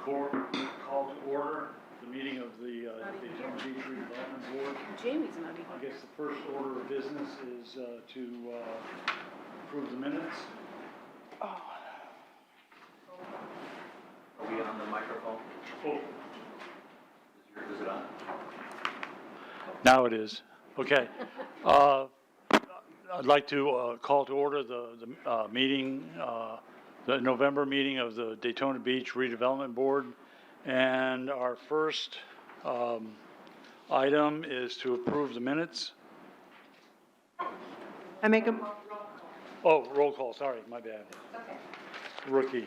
call to order the meeting of the Daytona Beach Redevelopment Board. Jamie's not even. I guess the first order of business is to approve the minutes. Are we on the microphone? Oh, Is it on? now it is. Okay. I'd like to call to order the meeting, the November meeting of the Daytona Beach Redevelopment Board. And our first item is to approve the minutes. I make a, Oh, roll call, sorry, my bad. Okay. Rookie.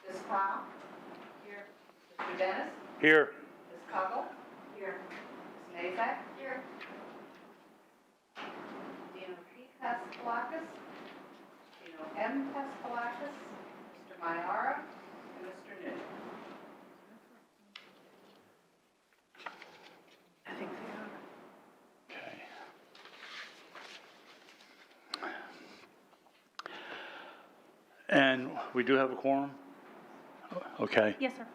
Ms. Powell? Here. Mr. Dennis? Here. Ms. Cuggle? Here. Ms. Nazak? Here. Dino P. Pascalakis? Dino M. Pascalakis? Mr. Mayara? And Mr. Newton. I think they are. Okay. And we do have a quorum? Okay. Yes, sir.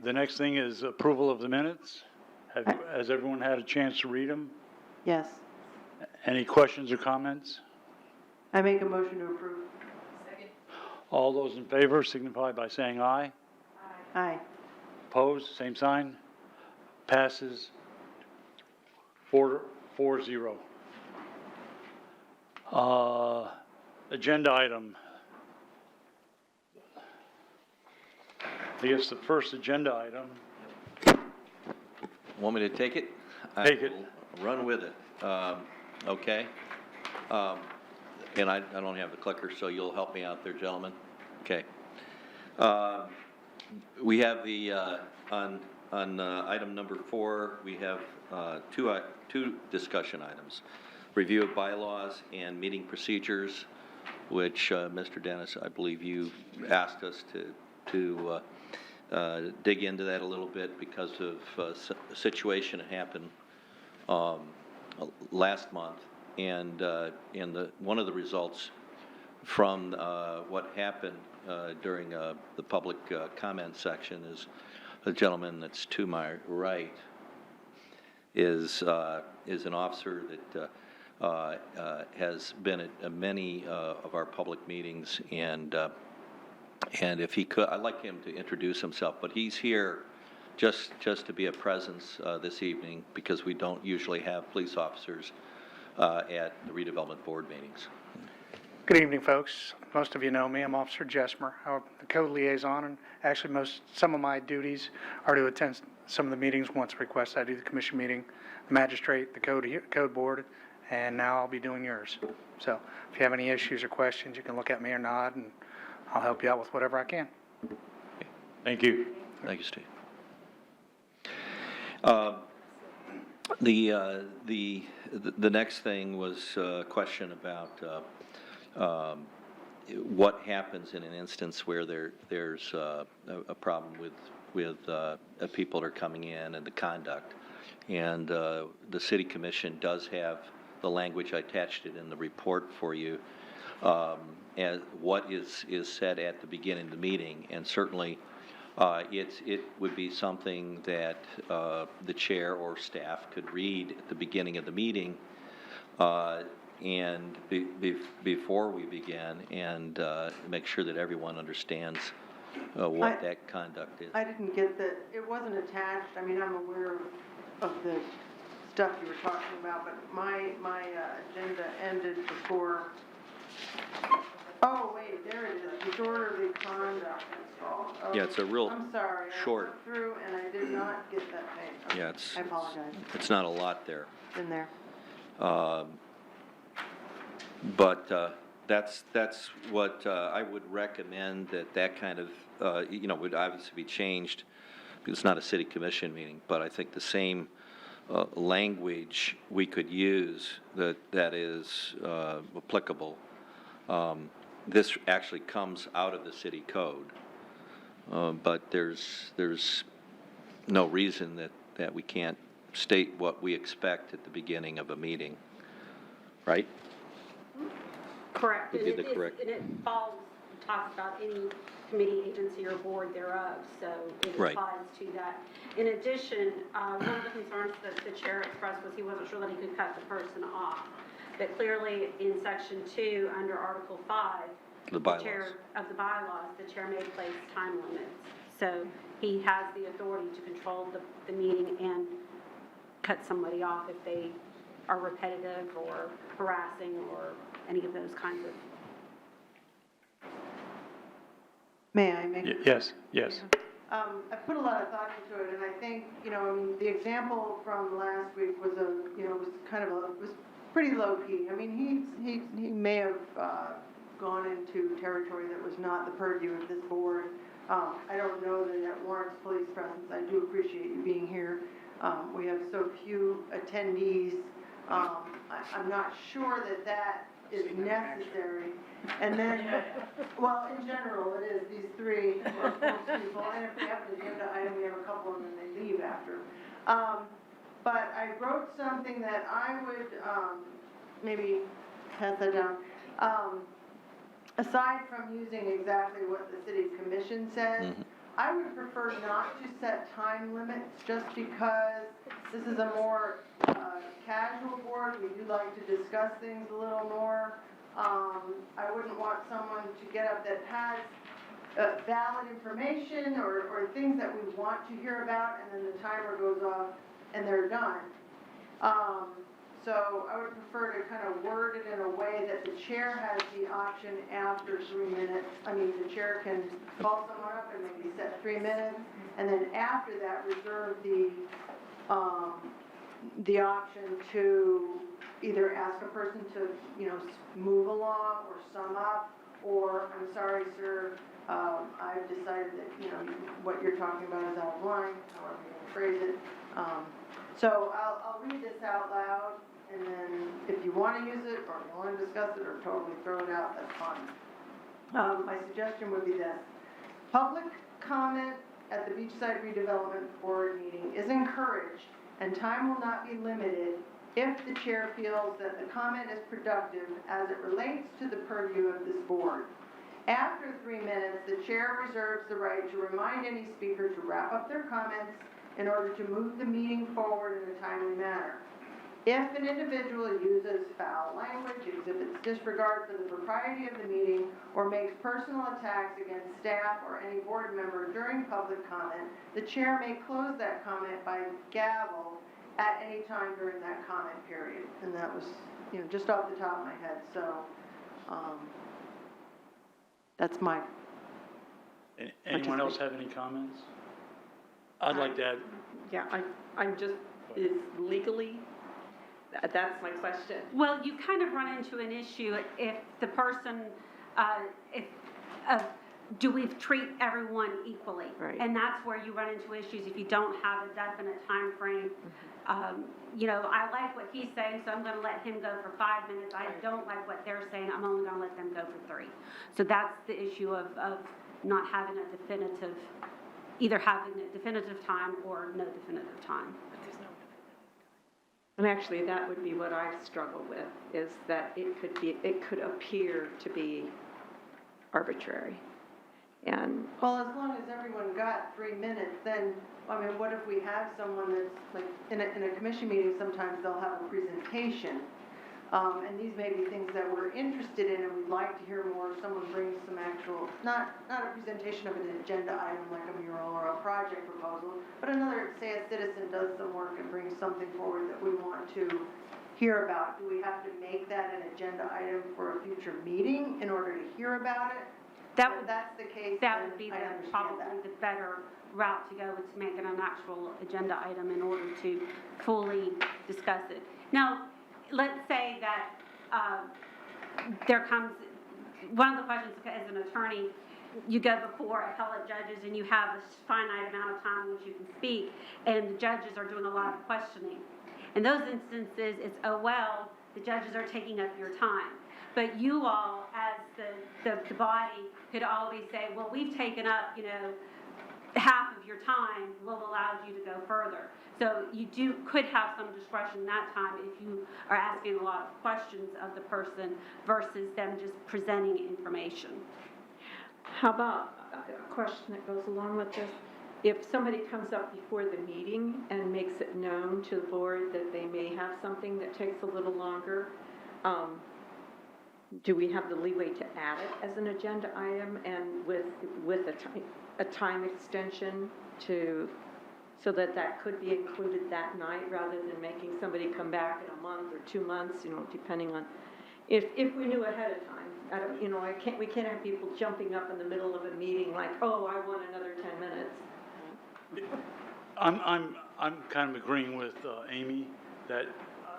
The next thing is approval of the minutes. Has everyone had a chance to read them? yes. Any questions or comments? I make a motion to approve. Second. All those in favor signify by saying aye. Aye. Opposed, same sign. Passes 4-0. Agenda item. I guess the first agenda item. Want me to take it? Take it. Will run with it. Okay. And I don't have the clicker, so you'll help me out there, gentlemen. Okay. We have the, on item number 4, we have two discussion items. Review of bylaws and meeting procedures, which, Mr. Dennis, I believe you asked us to dig into that a little bit because of a situation that happened last month. And one of the results from what happened during the public comment section is the gentleman that's to my right is an officer that has been at many of our public meetings, and if he could, I'd like him to introduce himself, but he's here just to be a presence this evening because we don't usually have police officers at the redevelopment board meetings. Good evening, folks. Most of you know me. I'm Officer Jesmer. I'm the code liaison, and actually some of my duties are to attend some of the meetings once requested. I do the commission meeting, the magistrate, the code board, and now I'll be doing yours. So if you have any issues or questions, you can look at me or nod, and I'll help you out with whatever I can. Thank you. Thank you, Steve. The next thing was a question about what happens in an instance where there's a problem with people that are coming in and the conduct. And the City Commission does have the language. I attached it in the report for you as what is said at the beginning of the meeting. And certainly it would be something that the chair or staff could read at the beginning of the meeting and before we begin, and make sure that everyone understands what that conduct is. I didn't get that, it wasn't attached. I mean, I'm aware of the stuff you were talking about, but my agenda ended before. Oh, wait, there it is. Disorderly conduct is called. Oh, Yeah, it's a real I'm sorry. short. I went through and I did not get that page. Yeah, I apologize. it's not a lot there. It's in there. But that's what I would recommend, that kind of, would obviously be changed because it's not a city commission meeting, but I think the same language we could use that is applicable. This actually comes out of the city code, but there's no reason that we can't state what we expect at the beginning of a meeting, right? Correct. Would be the correct. And it falls talks about any committee, agency, or board thereof, so it Right. applies to that. In addition, one of the concerns that the chair expressed was he wasn't sure that he could cut the person off. But clearly, in section 2, under Article 5, The bylaws. chair of the bylaws, the chair may place time limits. So he has the authority to control the meeting and cut somebody off if they are repetitive or harassing or any of those kinds of. May I make? Yes, yes. I put a lot of thought into it, and I think, you know, I mean, the example from last week was was kind of was pretty low key. I mean, he may have gone into territory that was not the purview of this board. I don't know that that warrants police presence. I do appreciate you being here. We have so few attendees. I'm not sure that that is necessary. And then, well, in general, it is these three most people, and if we have an agenda item, we have a couple and then they leave after. But I wrote something that I would, maybe pass that down. Aside from using exactly what the city commission says, I would prefer not to set time limits just because this is a more casual board. We do like to discuss things a little more. I wouldn't want someone to get up that has valid information or things that we want to hear about, and then the timer goes off and they're done. So I would prefer to kind of word it in a way that the chair has the option after 3 minutes. I mean, the chair can call someone up and maybe set 3 minutes, and then after that reserve the option to either ask a person to, you know, move along or sum up, or, I'm sorry, sir, I've decided that, you know, what you're talking about is out of line, however you phrase it. So I'll read this out loud, and then if you want to use it, or you want to discuss it, or totally throw it out, that's fine. My suggestion would be this. Public comment at the Beachside Redevelopment Board meeting is encouraged, and time will not be limited if the chair feels that the comment is productive as it relates to the purview of this board. After 3 minutes, the chair reserves the right to remind any speaker to wrap up their comments in order to move the meeting forward in a timely manner. If an individual uses foul language, exhibits disregard for the propriety of the meeting, or makes personal attacks against staff or any board member during public comment, the chair may close that comment by gavel at any time during that comment period. And that was, you know, just off the top of my head. So that's my. Anyone else have any comments? I'd like to add, Yeah, I'm just, is legally, that's my question. Well, you kind of run into an issue if the person, do we treat everyone equally? Right. And that's where you run into issues if you don't have a definite time frame. You know, I like what he's saying, so I'm going to let him go for 5 minutes. I don't like what they're saying, I'm only going to let them go for 3. So that's the issue of not having a definitive, either having a definitive time or no definitive time. And actually, that would be what I struggle with, is that it could appear to be arbitrary. And, Well, as long as everyone got 3 minutes, then, I mean, what if we have someone that's, like, in a commission meeting, sometimes they'll have a presentation, and these may be things that we're interested in and we'd like to hear more. Someone brings some actual, not a presentation of an agenda item like a mural or a project proposal, but another, say a citizen does some work and brings something forward that we want to hear about. Do we have to make that an agenda item for a future meeting in order to hear about it? That If would, that's the case, that then would be I understand probably that. the better route to go, is to make it an actual agenda item in order to fully discuss it. Now, let's say that there comes, one of the questions as an attorney, you go before appellate judges and you have a finite amount of time in which you can speak, and the judges are doing a lot of questioning. In those instances, it's, oh, well, the judges are taking up your time. But you all, as the body, could always say, well, we've taken up, you know, half of your time, we'll allow you to go further. So you could have some discretion that time if you are asking a lot of questions of the person versus them just presenting information. How about a question that goes along with this? If somebody comes up before the meeting and makes it known to the board that they may have something that takes a little longer, do we have the leeway to add it as an agenda item and with a time extension so that could be included that night rather than making somebody come back in a month or 2 months, depending on, if we knew ahead of time. I don't, we can't have people jumping up in the middle of a meeting like, oh, I want another 10 minutes. I'm kind of agreeing with Amy that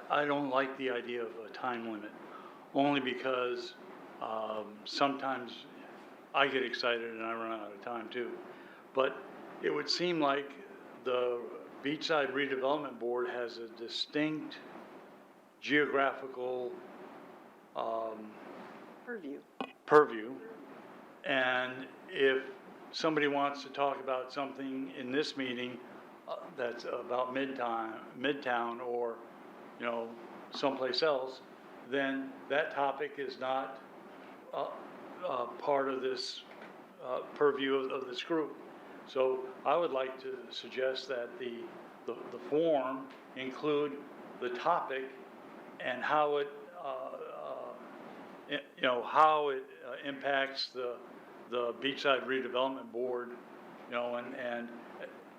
I don't like the idea of a time limit, only because sometimes I get excited and I run out of time too. But it would seem like the Beachside Redevelopment Board has a distinct geographical purview, and if somebody wants to talk about something in this meeting that's about Midtown or, someplace else, then that topic is not part of this purview of this group. So I would like to suggest that the form include the topic and how it impacts the Beachside Redevelopment Board, and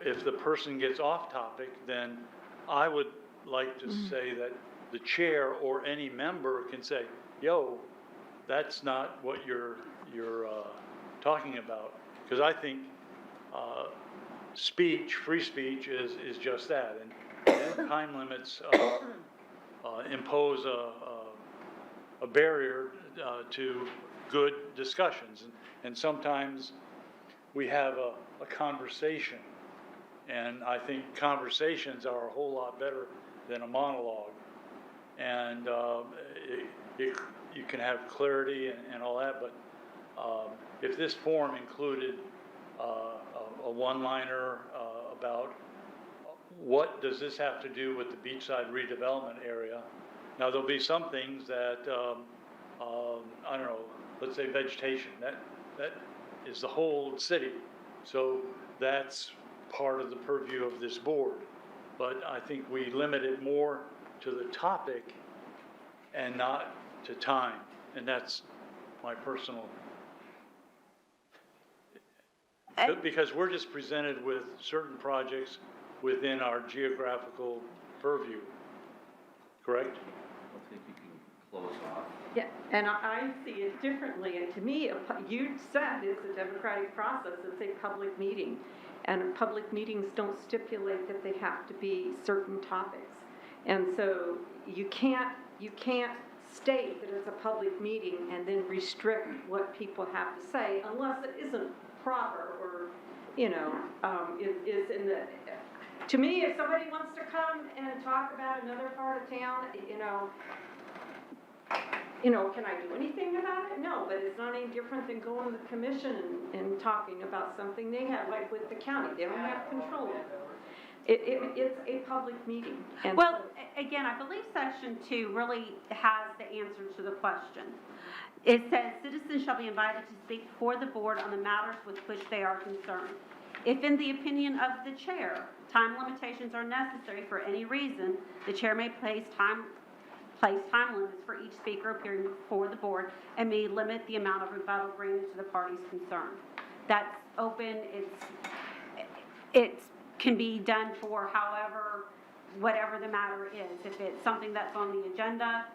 if the person gets off topic, then I would like to say that the chair or any member can say, that's not what you're talking about. Because I think free speech is just that. And time limits impose a barrier to good discussions. And sometimes we have a conversation. And I think conversations are a whole lot better than a monologue. And you can have clarity and all that, but if this form included a one-liner about what does this have to do with the Beachside redevelopment area. Now, there'll be some things that, I don't know, let's say vegetation, that is the whole city. So that's part of the purview of this board. But I think we limit it more to the topic and not to time. And that's my personal, because we're just presented with certain projects within our geographical purview, correct? I think you can close off. Yeah, and I see it differently. And to me, you said it's a democratic process. It's a public meeting. And public meetings don't stipulate that they have to be certain topics. And so you can't state that it's a public meeting and then restrict what people have to say unless it isn't proper or, is in the, to me, if somebody wants to come and talk about another part of town, can I do anything about it? No, but it's not any different than going to the commission and talking about something they have, like with the county. They don't have control. It's a public meeting. And Well, again, I believe section 2 really has the answer to the question. It says, citizens shall be invited to speak before the board on the matters with which they are concerned. If in the opinion of the chair, time limitations are necessary for any reason, the chair may place time limits for each speaker appearing before the board and may limit the amount of rebuttal granted to the parties concerned. That's open. It can be done for whatever the matter is. If it's something that's on the agenda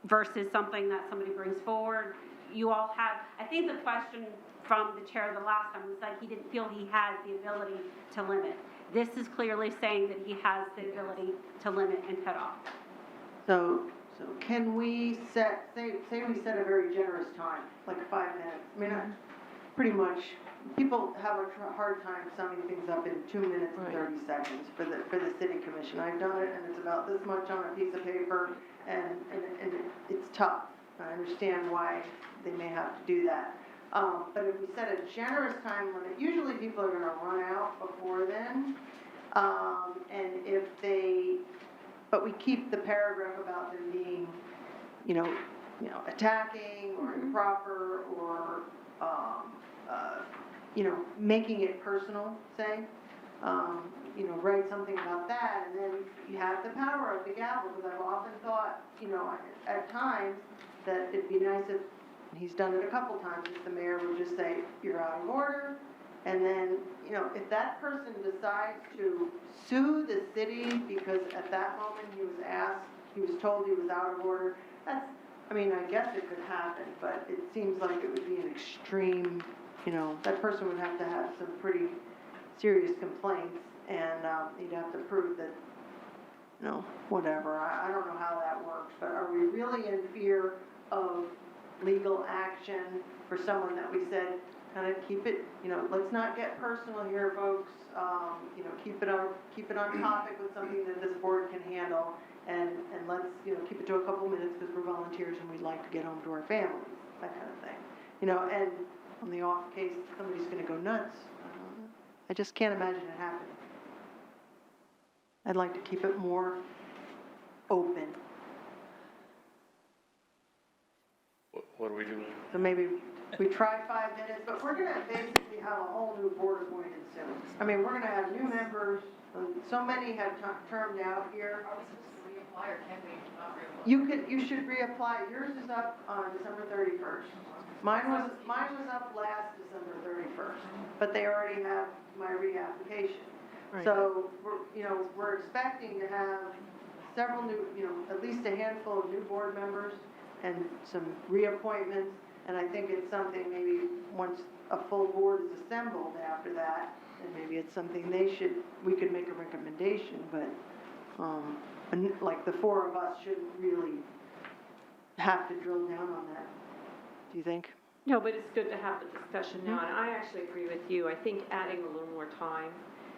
versus something that somebody brings forward, you all have, I think the question from the chair the last time was like he didn't feel he had the ability to limit. This is clearly saying that he has the ability to limit and cut off. So can we say we set a very generous time, like 5 minutes? I mean, pretty much, people have a hard time summing things up in 2 minutes and 30 seconds for the city commission. I've done it, and it's about this much on a piece of paper, and it's tough. I understand why they may have to do that. But if we set a generous time limit, usually people are going to run out before then. But we keep the paragraph about them being, attacking or improper or making it personal, say, write something about that, and then you have the power of the gavel, because I've often thought, at times, that it'd be nice if, and he's done it a couple times, if the mayor would just say, you're out of order, and then, if that person decides to sue the city because at that moment he was told he was out of order, I guess it could happen, but it seems like it would be an extreme, that person would have to have some pretty serious complaints, and he'd have to prove that, whatever. I don't know how that works, but are we really in fear of legal action for someone that we said, kind of keep it, let's not get personal here, folks, keep it on topic with something that this board can handle, and let's, keep it to a couple minutes because we're volunteers and we'd like to get home to our families, that kind of thing. And on the off case, somebody's gonna go nuts. I just can't imagine it happening. I'd like to keep it more open. What are we doing? So maybe we try 5 minutes, but we're gonna basically have a whole new board appointed soon. We're gonna have new members, so many have termed out here. Are we supposed to reapply or can we not reapply? You should reapply. Yours is up on December 31st. Mine was up last December 31st, but they already have my reapplication. Right. So, we're expecting to have several new, at least a handful of new board members and some reappointments, and I think it's something maybe once a full board is assembled after that, and maybe it's something we could make a recommendation, but, and like the four of us shouldn't really have to drill down on that. Do you think? No, but it's good to have the discussion now, and I actually agree with you. I think adding a little more time,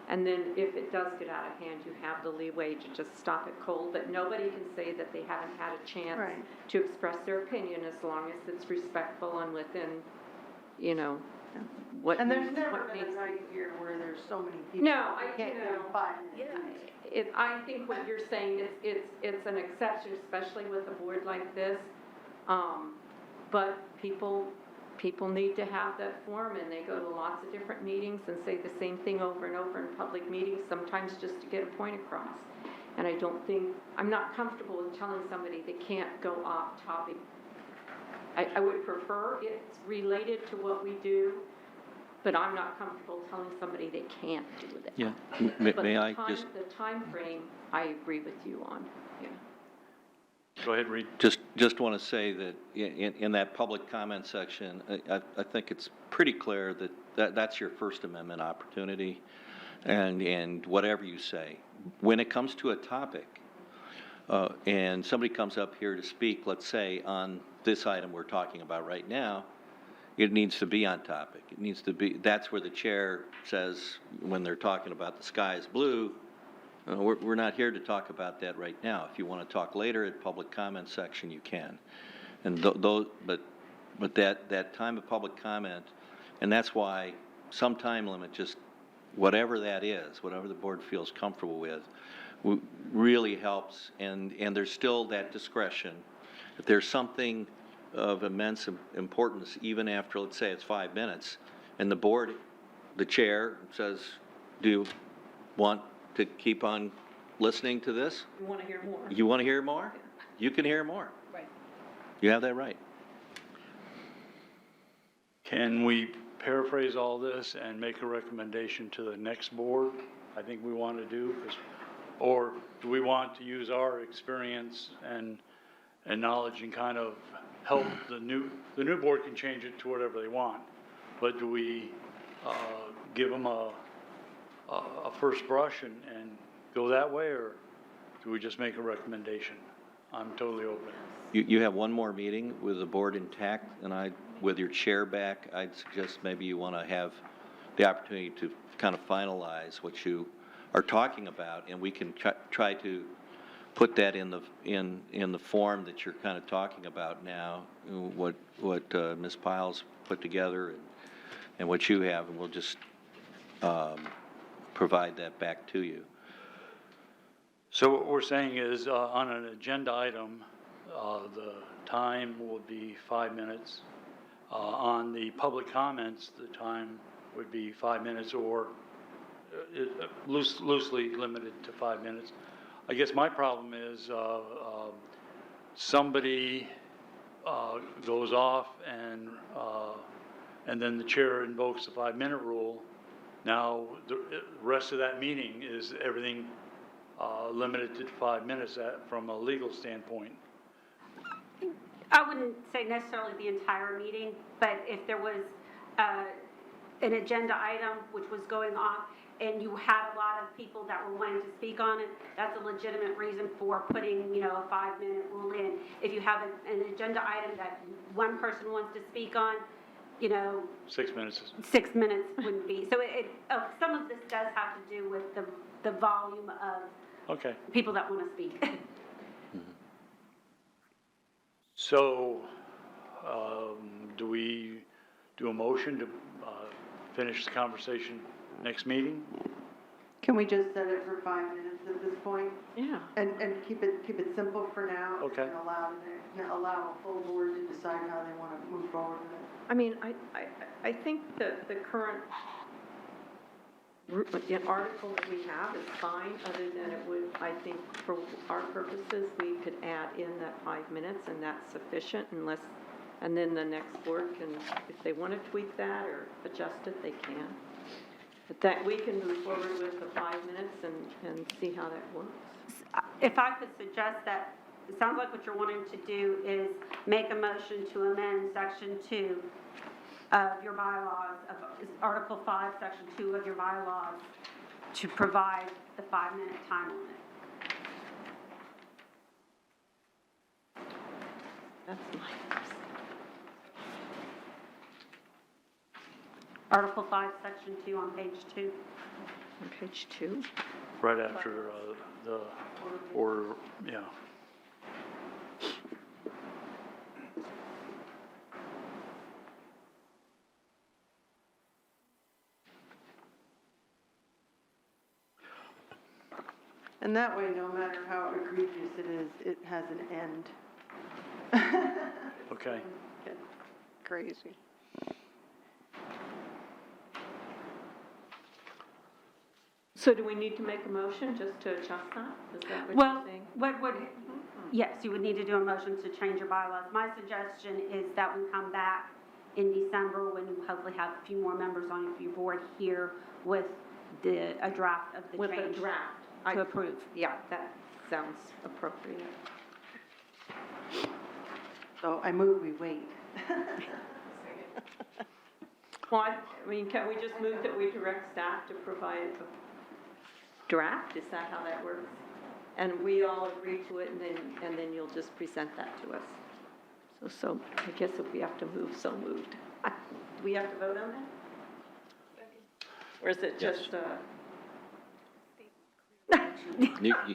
and then if it does get out of hand, you have the leeway to just stop it cold, but nobody can say that they haven't had a chance Right. to express their opinion as long as it's respectful and within, what And there's needs- never what been makes- a night here where there's so many people. No, You can't get in 5 minutes. I think what you're saying is, it's an exception, especially with a board like this. But people need to have that forum, and they go to lots of different meetings and say the same thing over and over in public meetings, sometimes just to get a point across. And I'm not comfortable with telling somebody they can't go off topic. I would prefer it's related to what we do, but I'm not comfortable telling somebody they can't do that. Yeah, But may the I time- just, The timeframe, I agree with you on, yeah. Go ahead, Reed. just want to say that in that public comment section, I think it's pretty clear that that's your First Amendment opportunity, and whatever you say. When it comes to a topic, and somebody comes up here to speak, let's say, on this item we're talking about right now, it needs to be on topic. It needs to be, that's where the chair says, when they're talking about the sky is blue, we're not here to talk about that right now. If you want to talk later at public comment section, you can. And but that time of public comment, and that's why some time limit, just whatever that is, whatever the board feels comfortable with, really helps, and there's still that discretion. If there's something of immense importance, even after, let's say it's 5 minutes, and the board, the chair says, do you want to keep on listening to this? You want to hear more? You want to hear more? You can hear more. Right. You have that right. Can we paraphrase all this and make a recommendation to the next board? I think we want to do, or do we want to use our experience and knowledge and kind of help the new board can change it to whatever they want, but do we give them a first brush and go that way, or do we just make a recommendation? I'm totally open. You have one more meeting with the board intact, and with your chair back, I'd suggest maybe you want to have the opportunity to kind of finalize what you are talking about, and we can try to put that in the form that you're kind of talking about now, what Ms. Piles put together and what you have, and we'll just provide that back to you. So what we're saying is, on an agenda item, the time will be 5 minutes. On the public comments, the time would be 5 minutes or loosely limited to 5 minutes. I guess my problem is somebody goes off and then the chair invokes the 5-minute rule. Now, the rest of that meeting is everything limited to 5 minutes from a legal standpoint. I wouldn't say necessarily the entire meeting, but if there was an agenda item which was going on and you had a lot of people that were wanting to speak on it, that's a legitimate reason for putting, a 5-minute rule in. If you have an agenda item that one person wants to speak on, 6 minutes. 6 minutes wouldn't be. So some of this does have to do with the volume of Okay. people that want to speak. So, do we do a motion to finish the conversation next meeting? Can we just set it for 5 minutes at this point? Yeah. And keep it simple for now? Okay. And allow a full board to decide how they want to move forward with it? I mean, I think that the current article that we have is fine, other than it would, I think, for our purposes, we could add in that 5 minutes, and that's sufficient and then the next board can, if they want to tweak that or adjust it, they can. But that, we can move forward with the 5 minutes and see how that works. If I could suggest that, it sounds like what you're wanting to do is make a motion to amend Section 2 of your bylaws, of Article 5, Section 2 of your bylaws, to provide the 5-minute time limit. That's my, Article 5, Section 2 on page 2. on page 2. Right after the order, yeah. And that way, no matter how egregious it is, it has an end. Okay. Crazy. So do we need to make a motion just to adjust that? Is that what Well, you're saying? what would, yes, you would need to do a motion to change your bylaws. My suggestion is that we come back in December when you hopefully have a few more members on your board here with a draft of the With change a draft. to approve. Yeah, that sounds appropriate. So I move we wait. Well, I mean, can we just move that we direct staff to provide a draft? Is that how that works? And we all agree to it, and then you'll just present that to us. So I guess if we have to move, so moved. Do we have to vote on that? Or is it Yes. just,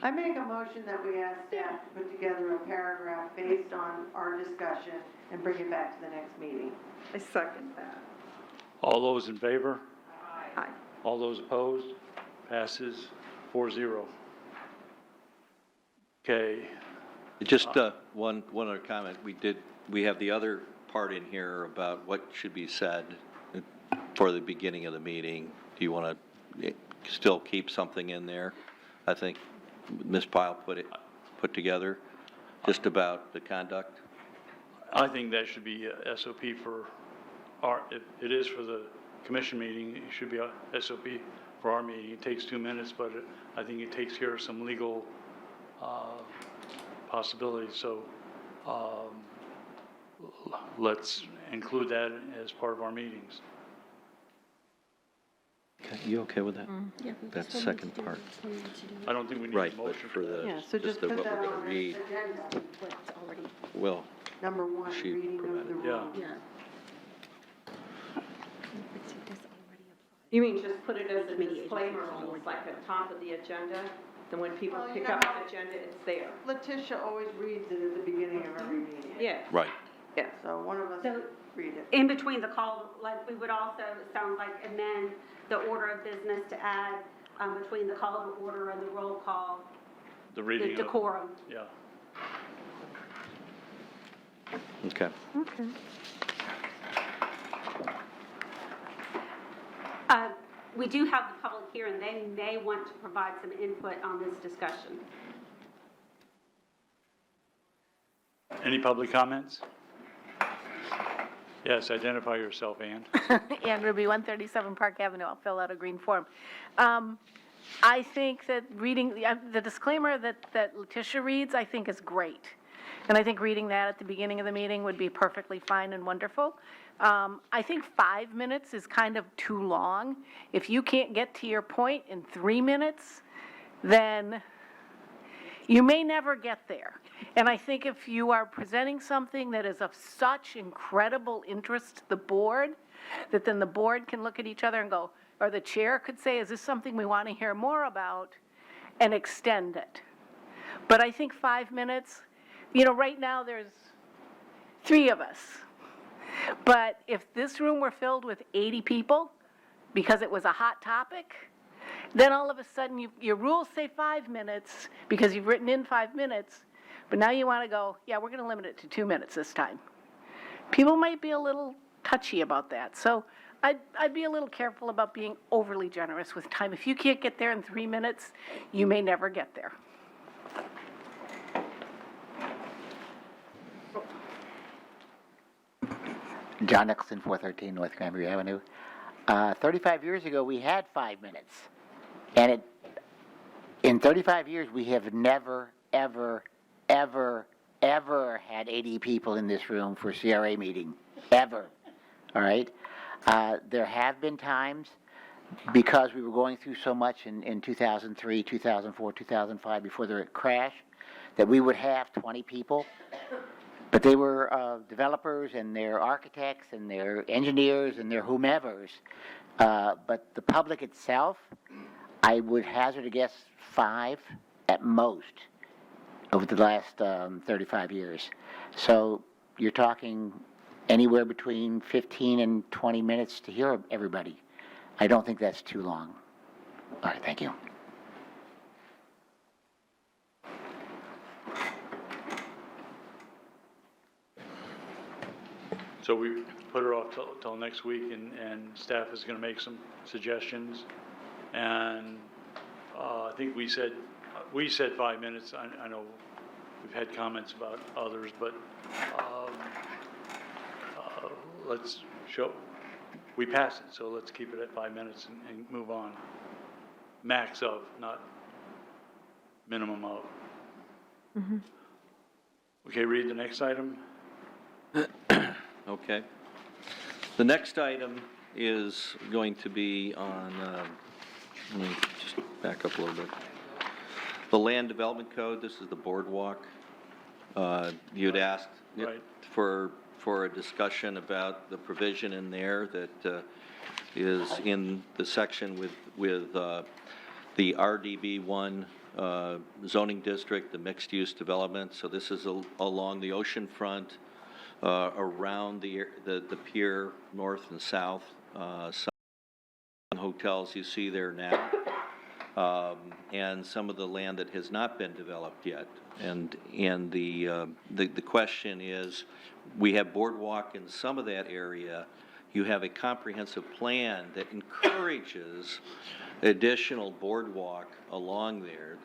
I make a motion that we ask staff to put together a paragraph based on our discussion and bring it back to the next meeting. I second that. All those in favor? Aye. All those opposed? Passes 4-0. Okay, Just one other comment. We have the other part in here about what should be said for the beginning of the meeting. Do you want to still keep something in there? I think Ms. Pyle put together, just about the conduct. I think that should be a SOP for if it is for the commission meeting, it should be a SOP for our meeting. It takes 2 minutes, but I think it takes care of some legal possibilities. So let's include that as part of our meetings. Okay, you okay with that? That second part. I don't think we need Right, a but motion for the, Yeah, so just put what that we're going on to the read, agenda. well, Number 1, She reading of the provided. Yeah. rule. You mean just put it as a disclaimer, almost like at the top of the agenda? Then when people Well, you pick know up how- the agenda, it's there. Letitia always reads it at the beginning of every meeting. Yeah, right. yeah. So one of us So- read it. In between the call, like, we would also, it sounds like, amend the order of business to add between the call of order and the roll call, The the reading of, decorum. yeah. Okay. Okay. We do have the public here, and they may want to provide some input on this discussion. Any public comments? Yes, identify yourself, Ann. Ann Ruby, 137 Park Avenue. I'll fill out a green form. I think that reading, the disclaimer that Letitia reads, I think is great. And I think reading that at the beginning of the meeting would be perfectly fine and wonderful. I think 5 minutes is kind of too long. If you can't get to your point in 3 minutes, then you may never get there. And I think if you are presenting something that is of such incredible interest to the board, that then the board can look at each other and go, or the chair could say, is this something we want to hear more about, and extend it. But I think 5 minutes, right now there's 3 of us. But if this room were filled with 80 people, because it was a hot topic, then all of a sudden your rules say 5 minutes because you've written in 5 minutes, but now you want to go, yeah, we're going to limit it to 2 minutes this time. People might be a little touchy about that. So I'd be a little careful about being overly generous with time. If you can't get there in 3 minutes, you may never get there. John Nicholson, 413 North Granbury Avenue. 35 years ago, we had 5 minutes. And in 35 years, we have never, ever, ever, ever had 80 people in this room for CRA meeting. Ever. All right? There have been times, because we were going through so much in 2003, 2004, 2005, before the crash, that we would have 20 people. But they were developers and their architects and their engineers and their whomevers. But the public itself, I would hazard a guess 5 at most over the last 35 years. So you're talking anywhere between 15 and 20 minutes to hear everybody. I don't think that's too long. All right, thank you. So we put her off till next week, and staff is going to make some suggestions. And I think we said 5 minutes. I know we've had comments about others, but we passed it, so let's keep it at 5 minutes and move on. Max of, not minimum of. Mm-hmm. Okay, read the next item. Okay. The next item is going to be on, let me just back up a little bit. The Land Development Code, this is the boardwalk. You'd asked Right. for a discussion about the provision in there that is in the section with the RDB1 zoning district, the mixed-use development. So this is along the ocean front, around the pier, north and south, some hotels you see there now, and some of the land that has not been developed yet. And the question is, we have boardwalk in some of that area. You have a comprehensive plan that encourages additional boardwalk along there.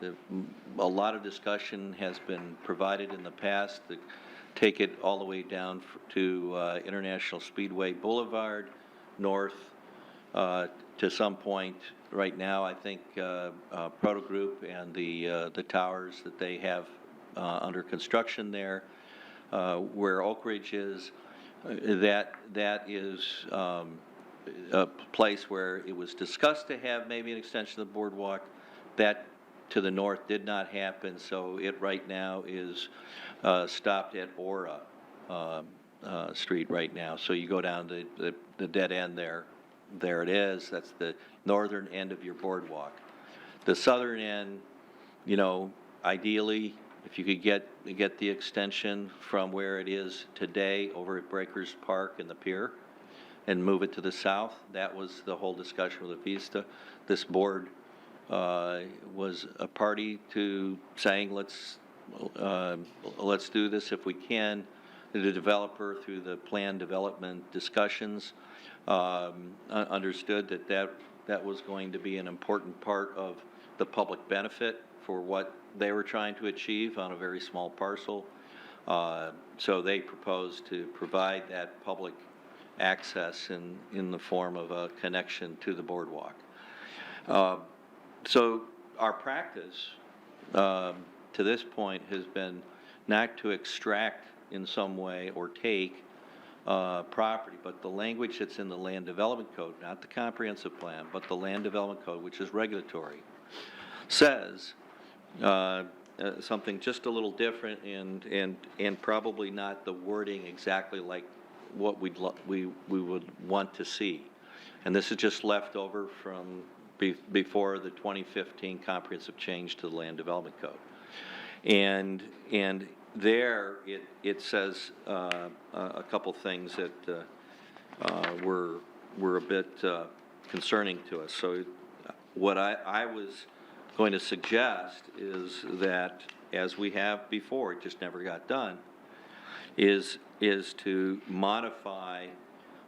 A lot of discussion has been provided in the past to take it all the way down to International Speedway Boulevard, north to some point. Right now, I think Proto Group and the towers that they have under construction there, where Oak Ridge is, that is a place where it was discussed to have maybe an extension of the boardwalk. That to the north did not happen, so it right now is stopped at Aura Street right now. So you go down the dead end there. There it is. That's the northern end of your boardwalk. The southern end, ideally, if you could get the extension from where it is today over at Breakers Park and the pier and move it to the south, that was the whole discussion with the Vista. This board was a party to saying let's do this if we can, the developer, through the plan development discussions, understood that was going to be an important part of the public benefit for what they were trying to achieve on a very small parcel. So they proposed to provide that public access in the form of a connection to the boardwalk. So our practice to this point has been not to extract in some way or take property, but the language that's in the Land Development Code, not the comprehensive plan, but the Land Development Code, which is regulatory, says something just a little different and probably not the wording exactly like what we would want to see. And this is just left over from before the 2015 comprehensive change to the Land Development Code. And there it says a couple things that were a bit concerning to us. So what I was going to suggest is that, as we have before, it just never got done, is to modify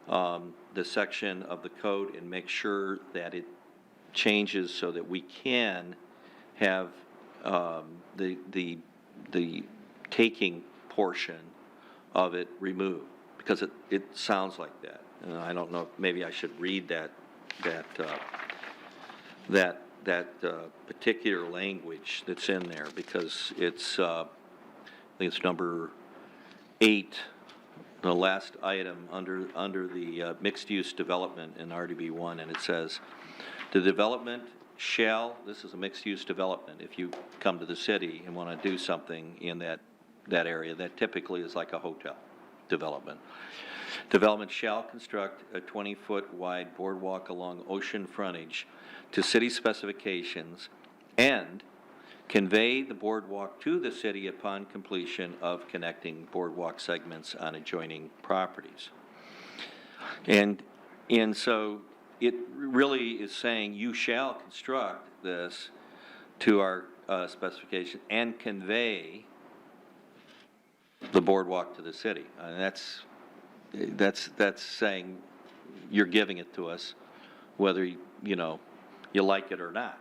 the section of the code and make sure that it changes so that we can have the taking portion of it removed, because it sounds like that. And I don't know, maybe I should read that particular language that's in there, because it's, I think it's number 8, the last item under the mixed-use development in RDB1, and it says, the development shall, this is a mixed-use development, if you come to the city and want to do something in that area, that typically is like a hotel development. Development shall construct a 20-foot wide boardwalk along ocean frontage to city specifications and convey the boardwalk to the city upon completion of connecting boardwalk segments on adjoining properties. And so it really is saying you shall construct this to our specification and convey the boardwalk to the city. And that's saying you're giving it to us, whether you like it or not.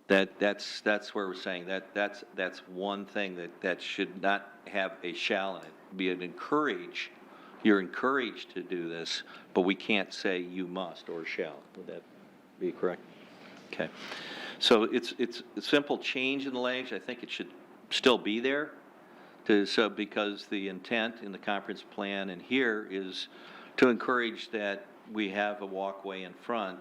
That's where we're saying that's one thing that should not have a shall in it. Be an encourage. You're encouraged to do this, but we can't say you must or shall. Would that be correct? Okay. So it's a simple change in the language. I think it should still be there. Because the intent in the comprehensive plan and here is to encourage that we have a walkway in front,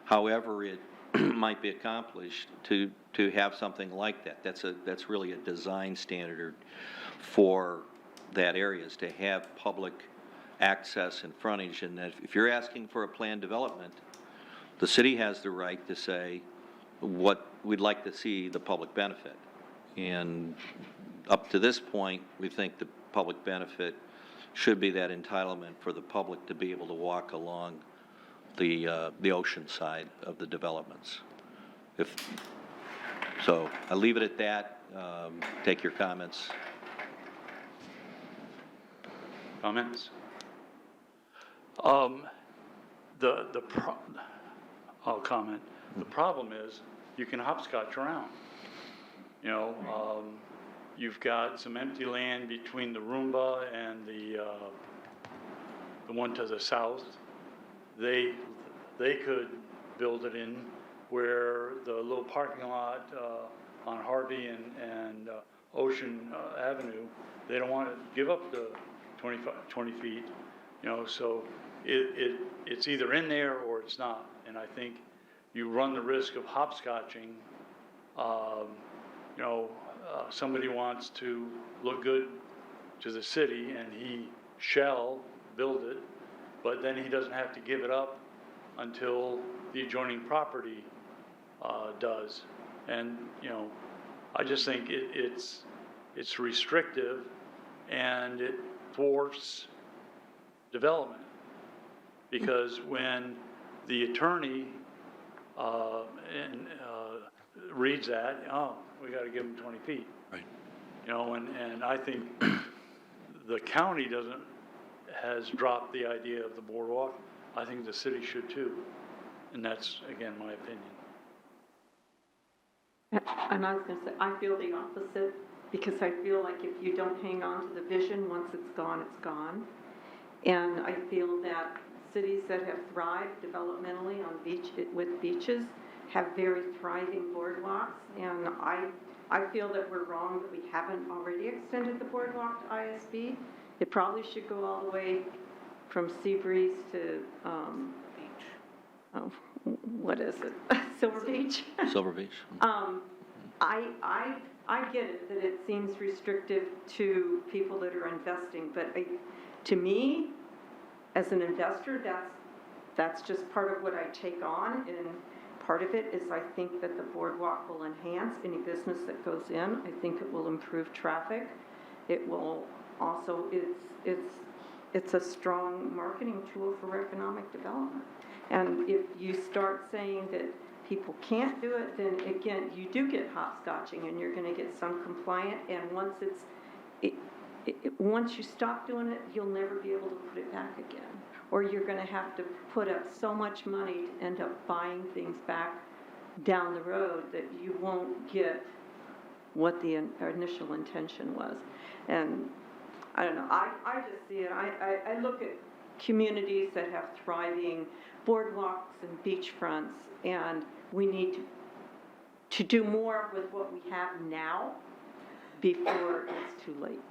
however it might be accomplished, to have something like that. That's really a design standard for that area, is to have public access and frontage. And that if you're asking for a planned development, the city has the right to say what we'd like to see the public benefit. And up to this point, we think the public benefit should be that entitlement for the public to be able to walk along the ocean side of the developments. So I leave it at that. Take your comments. Comments? I'll comment. The problem is you can hopscotch around. You've got some empty land between the Roomba and the one to the south. They could build it in where the little parking lot on Harvey and Ocean Avenue, they don't want to give up the 20 feet, so it's either in there or it's not. And I think you run the risk of hopscotching. Somebody wants to look good to the city and he shall build it, but then he doesn't have to give it up until the adjoining property does. And, I just think it's restrictive and it thwarts development. Because when the attorney reads that, we got to give them 20 feet. Right. And I think the county has dropped the idea of the boardwalk, I think the city should too. And that's, again, my opinion. And I was going to say, I feel the opposite, because I feel like if you don't hang on to the vision, once it's gone, it's gone. And I feel that cities that have thrived developmentally with beaches have very thriving boardwalks. And I feel that we're wrong that we haven't already extended the boardwalk to ISB. It probably should go all the way from Seabreeze to, what is it? Silver Beach? Silver Beach. I get it, that it seems restrictive to people that are investing, but to me, as an investor, that's just part of what I take on, and part of it is I think that the boardwalk will enhance any business that goes in. I think it will improve traffic. It will also, it's a strong marketing tool for economic development. And if you start saying that people can't do it, then again, you do get hopscotching, and you're going to get some compliant, and once you stop doing it, you'll never be able to put it back again. Or you're going to have to put up so much money to end up buying things back down the road that you won't get what the initial intention was. And I don't know, I just see it, I look at communities that have thriving boardwalks and beachfronts, and we need to do more with what we have now before it's too late.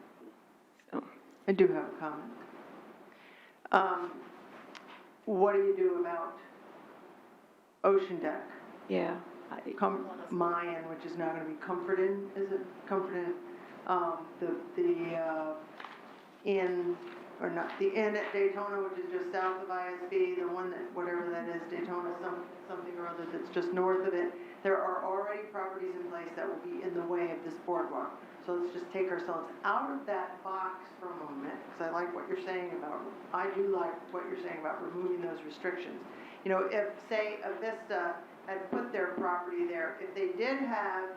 So. I do have a comment. What do you do about Ocean Deck? Yeah. Mayan, which is now going to be Comfortin, is it? Comfortin, the inn at Daytona, which is just south of ISB, the one that, whatever that is, Daytona something or other that's just north of it. There are already properties in place that will be in the way of this boardwalk. So let's just take ourselves out of that box for a moment, because I like what you're saying about, I do like what you're saying about removing those restrictions. You know, if, say, Avista had put their property there, if they did have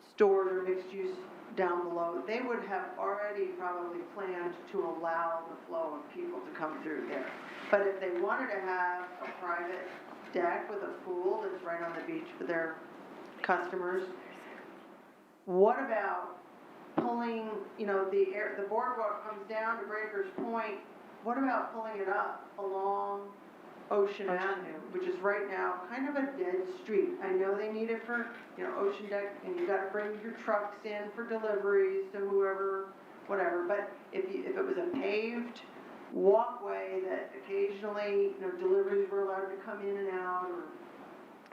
stored or mixed use down below, they would have already probably planned to allow the flow of people to come through there. But if they wanted to have a private deck with a pool that's right on the beach for their customers, what about pulling, you know, the boardwalk comes down to Breakers Point, what about pulling it up along Ocean Avenue, which is right now kind of a dead street. I know they need it for, you know, Ocean Deck, and you gotta bring your trucks in for deliveries to whoever, whatever, but if it was a paved walkway that occasionally, you know, deliveries were allowed to come in and out, or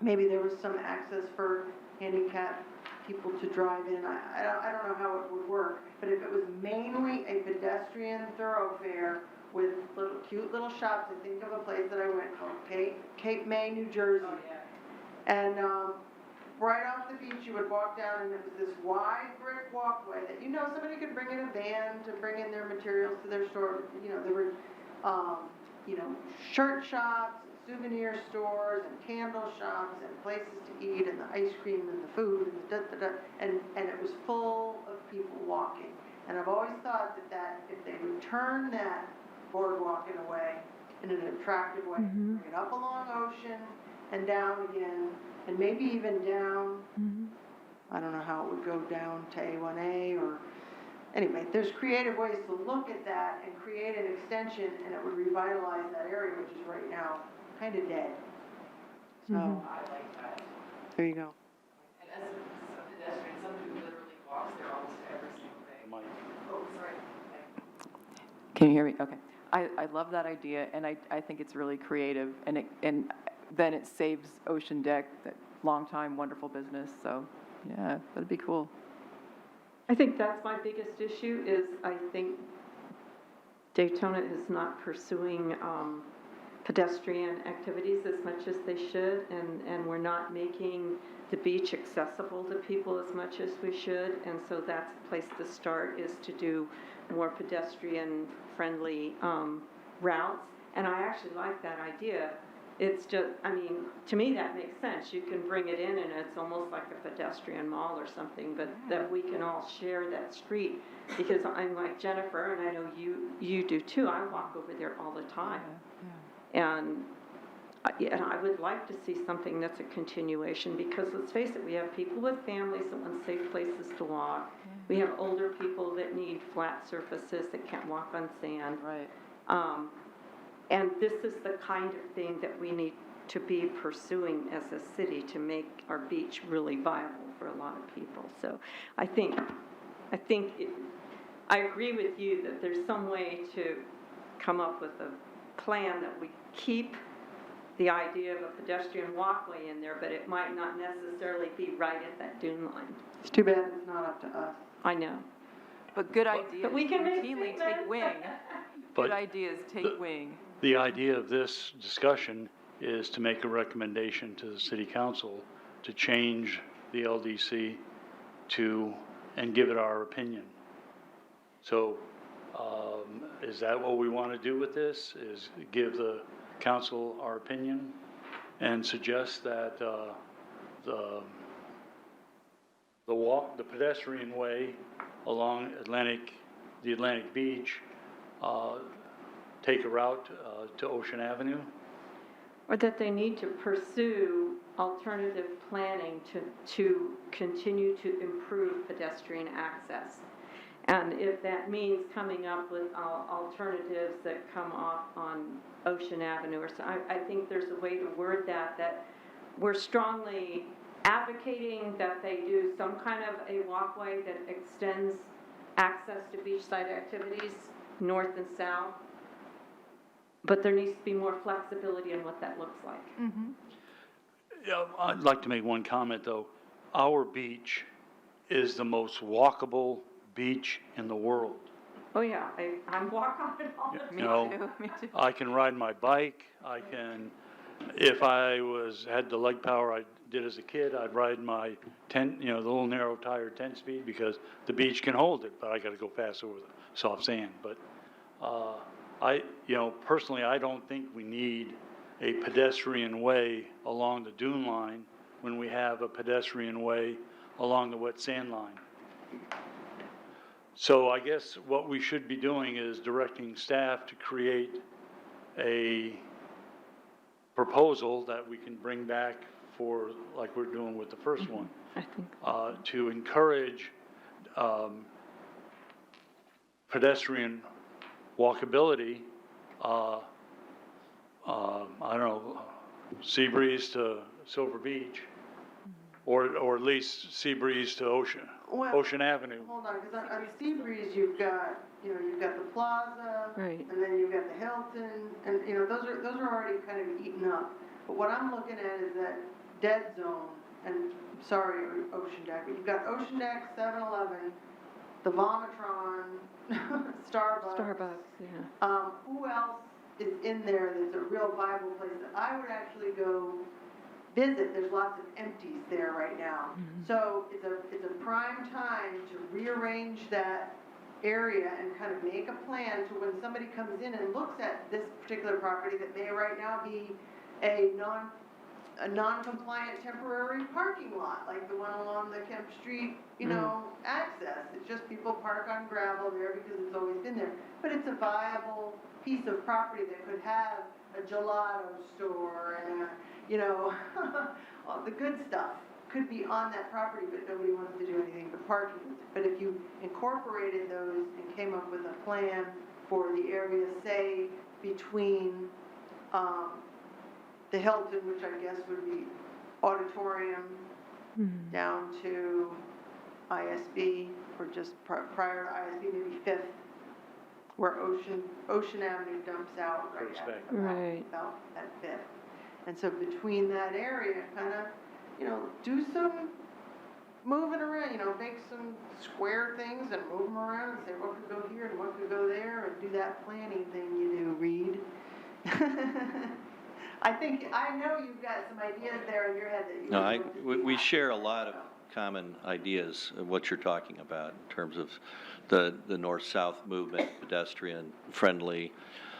maybe there was some access for handicapped people to drive in, I don't know how it would work, but if it was mainly a pedestrian thoroughfare with cute little shops. I think of a place that I went called Cape May, New Jersey. Oh, yeah. And right off the beach, you would walk down, and it was this wide brick walkway that, you know, somebody could bring in a van to bring in their materials to their store. You know, there were, you know, shirt shops, and souvenir stores, and candle shops, and places to eat, and the ice cream, and the food, and the da-da-da. And it was full of people walking. And I've always thought that if they would turn that boardwalk in a way, in an attractive way, bring it up along Ocean and down again, and maybe even down, I don't know how it would go down to A1A, or, anyway, there's creative ways to look at that and create an extension, and it would revitalize that area, which is right now kind of dead. So, I like that. there you go. And as a pedestrian, somebody who literally walks there almost every single day. Oh, sorry. Can you hear me? Okay. I love that idea, and I think it's really creative, and then it saves Ocean Deck, that long-time wonderful business, so, yeah, that'd be cool. I think that's my biggest issue, is I think Daytona is not pursuing pedestrian activities as much as they should, and we're not making the beach accessible to people as much as we should, and so that's the place to start, is to do more pedestrian-friendly routes. And I actually like that idea It's just, I mean, to me, that makes sense. You can bring it in and it's almost like a pedestrian mall or something, but that we can all share that street. Because I'm like Jennifer, and I know you do too. I walk over there all the time. And I would like to see something that's a continuation, because let's face it, we have people with families that want safe places to walk. We have older people that need flat surfaces, that can't walk on sand. Right. And this is the kind of thing that we need to be pursuing as a city to make our beach really viable for a lot of people. So I agree with you that there's some way to come up with a plan that we keep the idea of a pedestrian walkway in there, but it might not necessarily be right at that dune line. It's too bad it's not up to us. I know. But good ideas we can make routinely statements. take wing. But Good ideas take wing. the idea of this discussion is to make a recommendation to the city council to change the LDC and give it our opinion. So, is that what we want to do with this, is give the council our opinion and suggest that, the pedestrian way along the Atlantic Beach, take a route, to Ocean Avenue? Or that they need to pursue alternative planning to continue to improve pedestrian access. And if that means coming up with alternatives that come off on Ocean Avenue or so, I think there's a way to word that we're strongly advocating that they do some kind of a walkway that extends access to beachside activities, north and south. But there needs to be more flexibility in what that looks like. Yeah, I'd like to make one comment, though. Our beach is the most walkable beach in the world. Oh, yeah, I'm walking on it all the time. You know, Me too. I can ride my bike, if I had the leg power I did as a kid, I'd ride my the little narrow tire 10-speed, because the beach can hold it, but I gotta go fast over the soft sand. But, personally, I don't think we need a pedestrian way along the dune line when we have a pedestrian way along the wet sand line. So I guess what we should be doing is directing staff to create a proposal that we can bring back for, like we're doing with the first one, I think. to encourage pedestrian walkability, I don't know, Seabreeze to Silver Beach, or at least Seabreeze to Well, Ocean Avenue. Hold on, because on Seabreeze, you've got the plaza. Right. And then you've got the Hilton, and, those are already kind of eaten up. But what I'm looking at is that dead zone, and, sorry, Ocean Deck, but you've got Ocean Deck, 7-Eleven, the Vomitron, Starbucks, yeah. Who else is in there that's a real viable place that I would actually go visit? There's lots of empties there right now. So it's a prime time to rearrange that area and kind of make a plan to when somebody comes in and looks at this particular property that may right now be a non-compliant temporary parking lot, like the one along the Kemp Street, access. It's just people park on gravel there because it's always been there. But it's a viable piece of property that could have a gelato store and all the good stuff could be on that property, but nobody wants to do anything but parking with it. But if you incorporated those and came up with a plan for the area, say, between the Hilton, which I guess would be auditorium, down to ISB, or just prior to ISB, maybe 5th, where Ocean Avenue dumps out right Goes at back. Right. about at 5th. And so between that area, kind of, do some moving around, make some square things and move them around and say what could go here and what could go there, and do that planning thing you do, Reed. I know you've got some ideas there in your head that you No, would love to see we happen. share a lot of common ideas of what you're talking about in terms of the north-south movement, pedestrian friendly.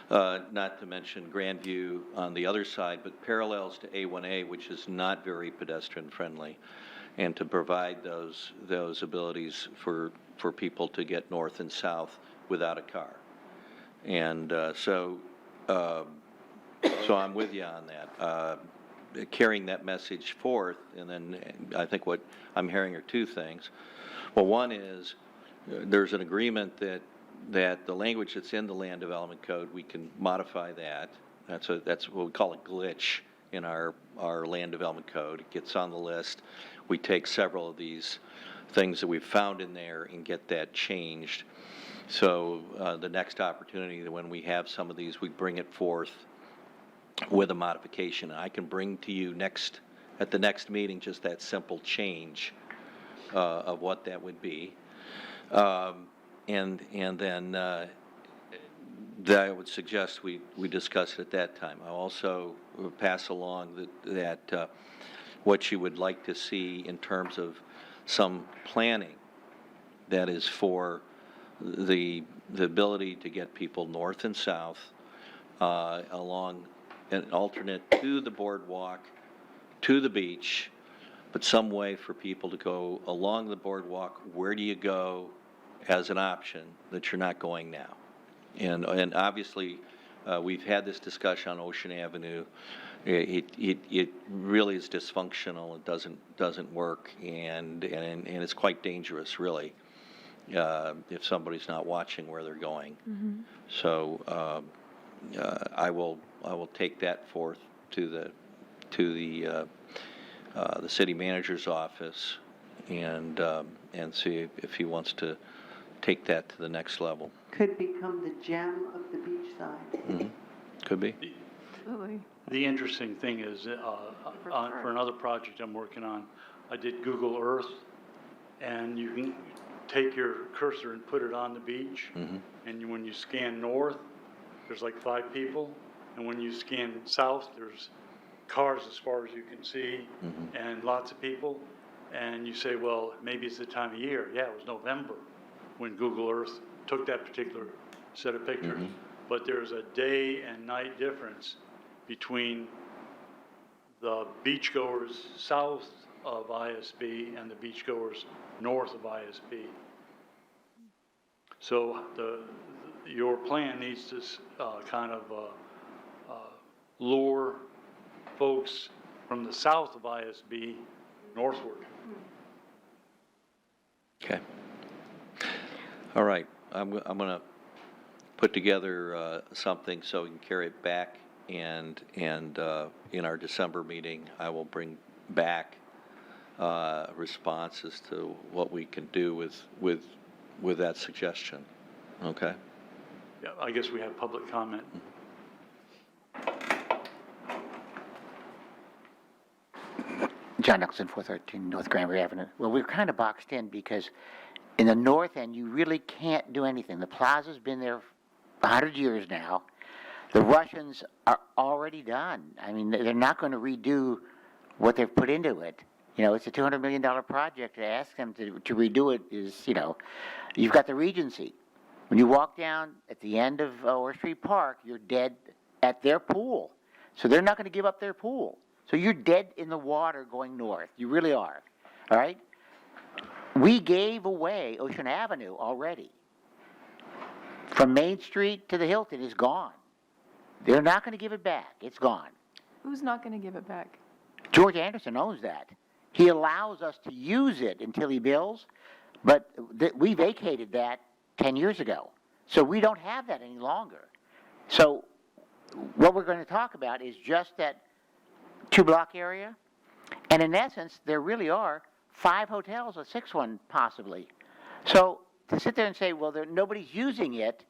Not to mention Grandview on the other side, but parallels to A1A, which is not very pedestrian-friendly, and to provide those abilities for people to get north and south without a car. And so I'm with you on that. Carrying that message forth, and then I think what I'm hearing are two things. Well, one is there's an agreement that the language that's in the Land Development Code, we can modify that. That's what we call a glitch in our Land Development Code. It gets on the list. We take several of these things that we've found in there and get that changed. So the next opportunity, when we have some of these, we bring it forth with a modification. I can bring to you at the next meeting just that simple change of what that would be. And then I would suggest we discuss it at that time. I'll also pass along that what you would like to see in terms of some planning that is for the ability to get people north and south along an alternate to the boardwalk, to the beach, but some way for people to go along the boardwalk. Where do you go as an option that you're not going now? And obviously, we've had this discussion on Ocean Avenue. It really is dysfunctional. It doesn't work, and it's quite dangerous, really, if somebody's not watching where they're going. Mm-hmm. So I will take that forth to the city manager's office and see if he wants to take that to the next level. Could become the gem of the beachside. Mm-hmm. Could be. Absolutely. The interesting thing is, for another project I'm working on, I did Google Earth, and you can take your cursor and put it on the beach, mm-hmm. and when you scan north, there's like 5 people, and when you scan south, there's cars as far as you can see, mm-hmm. and lots of people, and you say, well, maybe it's the time of year. Yeah, it was November when Google Earth took that particular set of pictures, mm-hmm. but there's a day and night difference between the beachgoers south of ISB and the beachgoers north of ISB. So your plan needs to kind of lure folks from the south of ISB northward. Okay. All right. I'm going to put together something so we can carry it back, and in our December meeting, I will bring back responses to what we can do with that suggestion. Okay? Yeah, I guess we have public comment. John Nicholson, 413 North Granbury Avenue. Well, we're kind of boxed in because in the north end, you really can't do anything. The plaza's been there 100 years now. The Russians are already done. I mean, they're not going to redo what they've put into it. You know, it's a $200 million project. To ask them to redo it is, you know, you've got the Regency. When you walk down at the end of Orr Street Park, you're dead at their pool. So they're not going to give up their pool. So you're dead in the water going north. You really are. All right? We gave away Ocean Avenue already. From Main Street to the Hilton is gone. They're not going to give it back. It's gone. Who's not going to give it back? George Anderson owns that. He allows us to use it until he bills, but we vacated that 10 years ago. So we don't have that any longer. So what we're going to talk about is just that 2-block area. And in essence, there really are 5 hotels, a 6th one possibly. So to sit there and say, well, nobody's using it,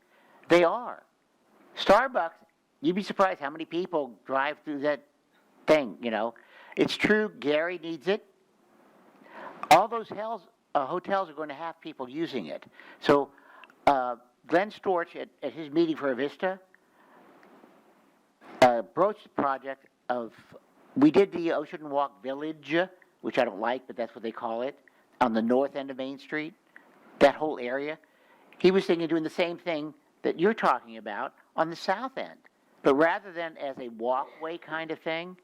they are. Starbucks, you'd be surprised how many people drive through that thing, you know. It's true, Gary needs it. All those hotels are going to have people using it. So Glenn Storch at his meeting for Avista broached the project of, we did the Ocean Walk Village, which I don't like, but that's what they call it, on the north end of Main Street, that whole area. He was thinking of doing the same thing that you're talking about on the south end. But rather than as a walkway kind of thing,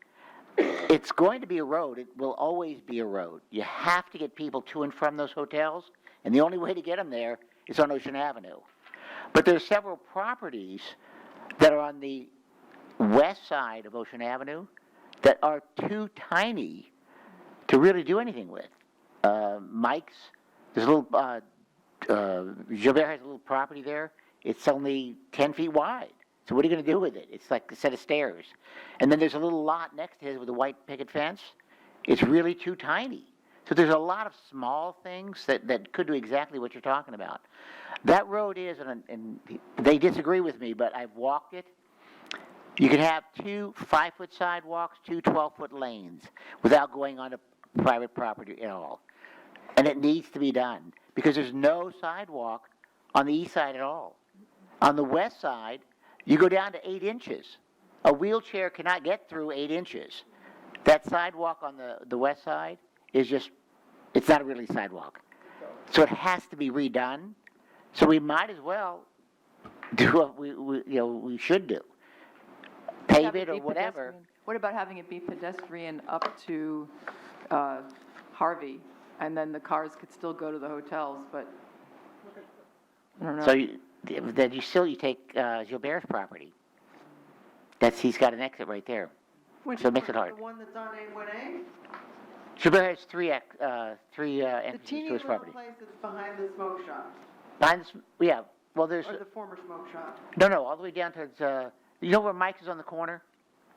it's going to be a road. It will always be a road. You have to get people to and from those hotels, and the only way to get them there is on Ocean Avenue. But there's several properties that are on the west side of Ocean Avenue that are too tiny to really do anything with. Mike's, there's a little, Gilbert has a little property there. It's only 10 feet wide. So what are you going to do with it? It's like a set of stairs. And then there's a little lot next to his with a white picket fence. It's really too tiny. So there's a lot of small things that could do exactly what you're talking about. That road is, and they disagree with me, but I've walked it. You can have 2 5-foot sidewalks, 2 12-foot lanes without going onto private property at all. And it needs to be done because there's no sidewalk on the east side at all. On the west side, you go down to 8 inches. A wheelchair cannot get through 8 inches. That sidewalk on the west side is just, it's not a really sidewalk. So it has to be redone. So we might as well do what we should do. Pave Have it or be whatever. pedestrian. What about having it be pedestrian up to Harvey, and then the cars could still go to the hotels, but, I don't know. So then you take Gilbert's property. He's got an exit right there. Which So it makes it hard. The one that's on A1A? Gilbert has three The entrances teeny to his little property. place that's behind the smoke shop, Yeah, well, there's, or the former smoke shop. no, all the way down towards, you know where Mike's is on the corner?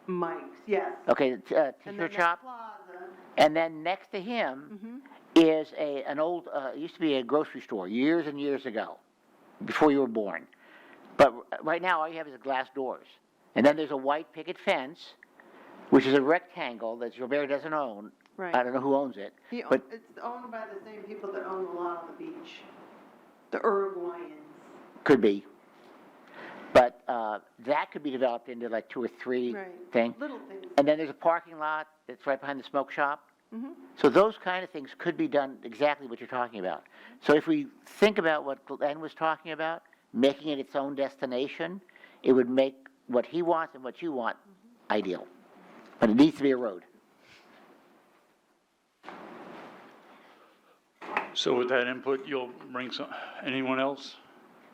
Mike's, yes. Okay, And then t-shirt that shop. plaza, And then next to him is an old, it used to be a grocery store years and years ago, before you were born. But right now, all you have is glass doors. And then there's a white picket fence, which is a rectangle that Gilbert doesn't own. right. I don't know who owns it. But It's owned by the same people that own the lot on the beach, the Uruguayans. could be. But that could be developed into like 2 or 3 Right. thing. Little things. And then there's a parking lot that's right behind the smoke shop. Mhm. So those kind of things could be done exactly what you're talking about. So if we think about what Glenn was talking about, making it its own destination, it would make what he wants and what you want ideal. But it needs to be a road. So with that input, you'll bring anyone else?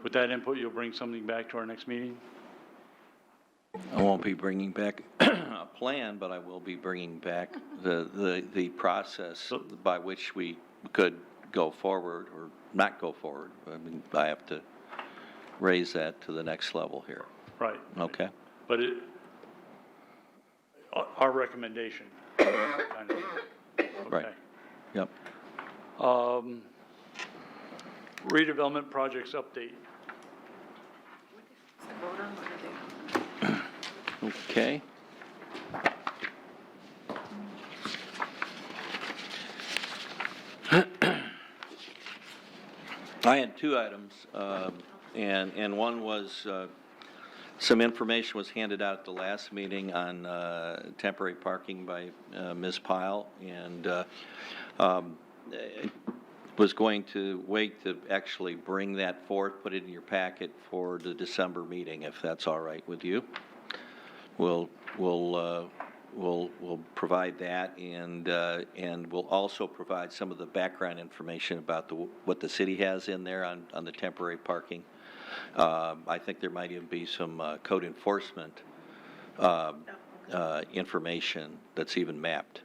With that input, you'll bring something back to our next meeting? I won't be bringing back a plan, but I will be bringing back the process by which we could go forward or not go forward. I mean, I have to raise that to the next level here. Right. Okay? But our recommendation, kind of. Right. Okay. Yep. Redevelopment projects update. Okay. I had 2 items, and one was, some information was handed out at the last meeting on temporary parking by Ms. Pyle, and was going to wait to actually bring that forth, put it in your packet for the December meeting, if that's all right with you. We'll provide that, and we'll also provide some of the background information about what the city has in there on the temporary parking. I think there might even be some code enforcement information that's even mapped.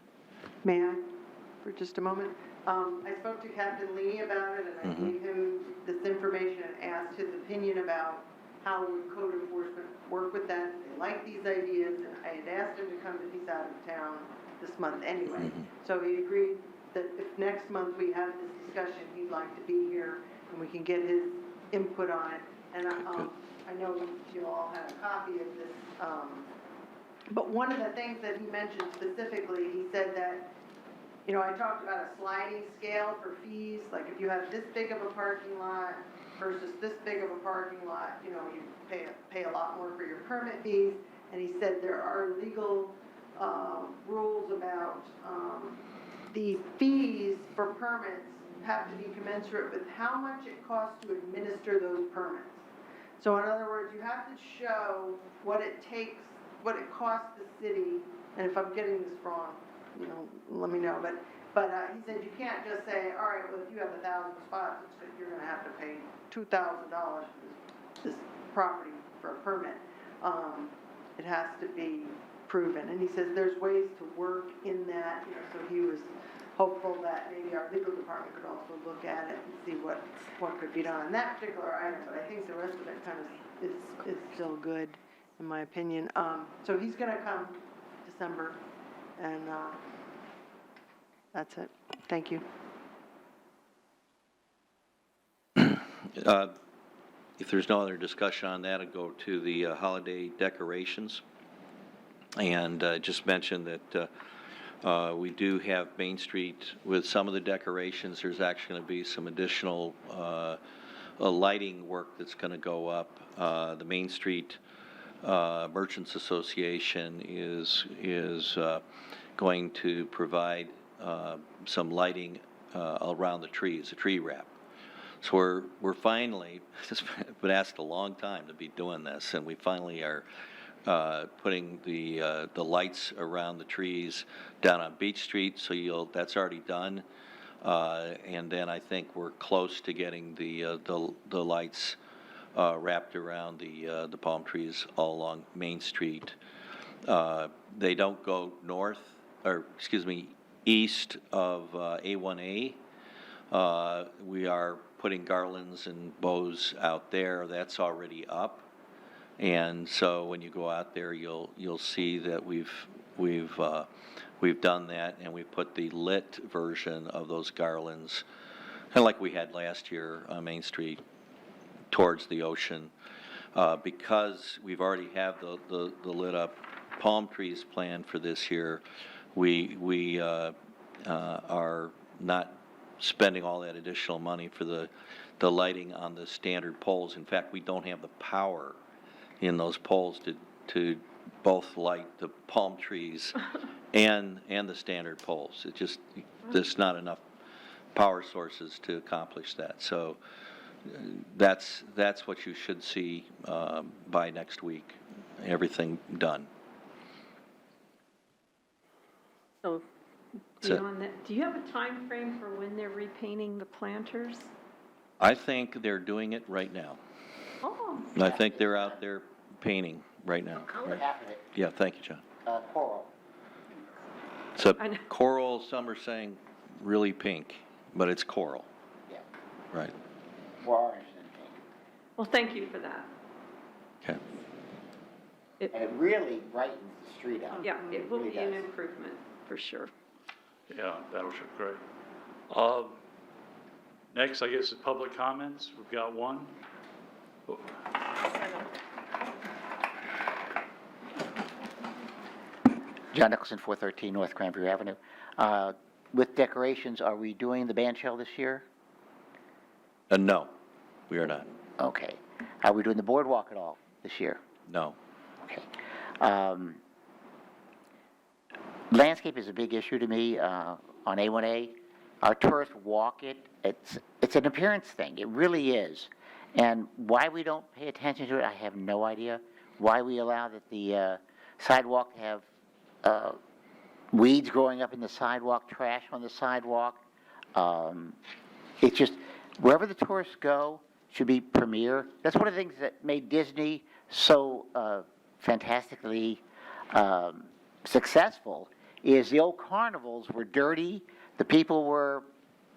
May I, for just a moment? I spoke to Captain Lee about it, and I gave him this information and asked his opinion about how would code enforcement work with that. They like these ideas, and I had asked him to come, but he's out of town this month anyway. So he agreed that if next month we have this discussion, he'd like to be here, and we can get his input on it. And I know you all have a copy of this, but one of the things that he mentioned specifically, he said that, you know, I talked about a sliding scale for fees, like if you have this big of a parking lot versus this big of a parking lot, you know, you pay a lot more for your permit fees. And he said there are legal rules about the fees for permits have to be commensurate with how much it costs to administer those permits. So in other words, you have to show what it takes, what it costs the city, and if I'm getting this wrong, you know, let me know, but he said you can't just say, all right, well, if you have 1,000 spots, you're gonna have to pay $2,000 for this property for a permit. It has to be proven, and he says there's ways to work in that, you know, so he was hopeful that maybe our legal department could also look at it and see what could be done on that particular item, but I think the rest of it kind of is still good, in my opinion. So he's gonna come December, and, that's it. Thank you. If there's no other discussion on that, I'd go to the holiday decorations. And just mention that we do have Main Street with some of the decorations. There's actually going to be some additional lighting work that's going to go up. The Main Street Merchants Association is going to provide some lighting around the trees, a tree wrap. So we're finally, it's been asked a long time to be doing this, and we finally are putting the lights around the trees down on Beach Street, so that's already done. And then I think we're close to getting the lights wrapped around the palm trees all along Main Street. They don't go east of A1A. We are putting garlands and bows out there. That's already up. And so when you go out there, you'll see that we've done that, and we put the lit version of those garlands, kind of like we had last year on Main Street, towards the ocean. Because we've already have the lit up palm trees planned for this year, we are not spending all that additional money for the lighting on the standard poles. In fact, we don't have the power in those poles to both light the palm trees and the standard poles. There's not enough power sources to accomplish that. So that's what you should see by next week, everything done. So So- beyond that, do you have a time frame for when they're repainting the planters? I think they're doing it right now. Oh, I think they're out there painting right now. Color half of it, Yeah, thank you, John. coral. It's a I know. coral, some are saying really pink, but it's coral, Yeah, right? more orange than pink. well, thank you for that. Okay. And it really brightens the street up. Yeah, it will really be an does. improvement, for sure. Yeah, that'll show great. Next, I guess, is public comments. We've got one. John Nicholson, 413 North Cranberry Avenue. With decorations, are we doing the band shell this year? No, we are not. Okay. Are we doing the boardwalk at all this year? No. Okay. Landscape is a big issue to me on A1A. Our tourists walk it. It's an appearance thing. It really is. And why we don't pay attention to it, I have no idea. Why we allow that the sidewalk to have weeds growing up in the sidewalk, trash on the sidewalk. It's just, wherever the tourists go should be premier. That's one of the things that made Disney so fantastically successful, is the old carnivals were dirty, the people were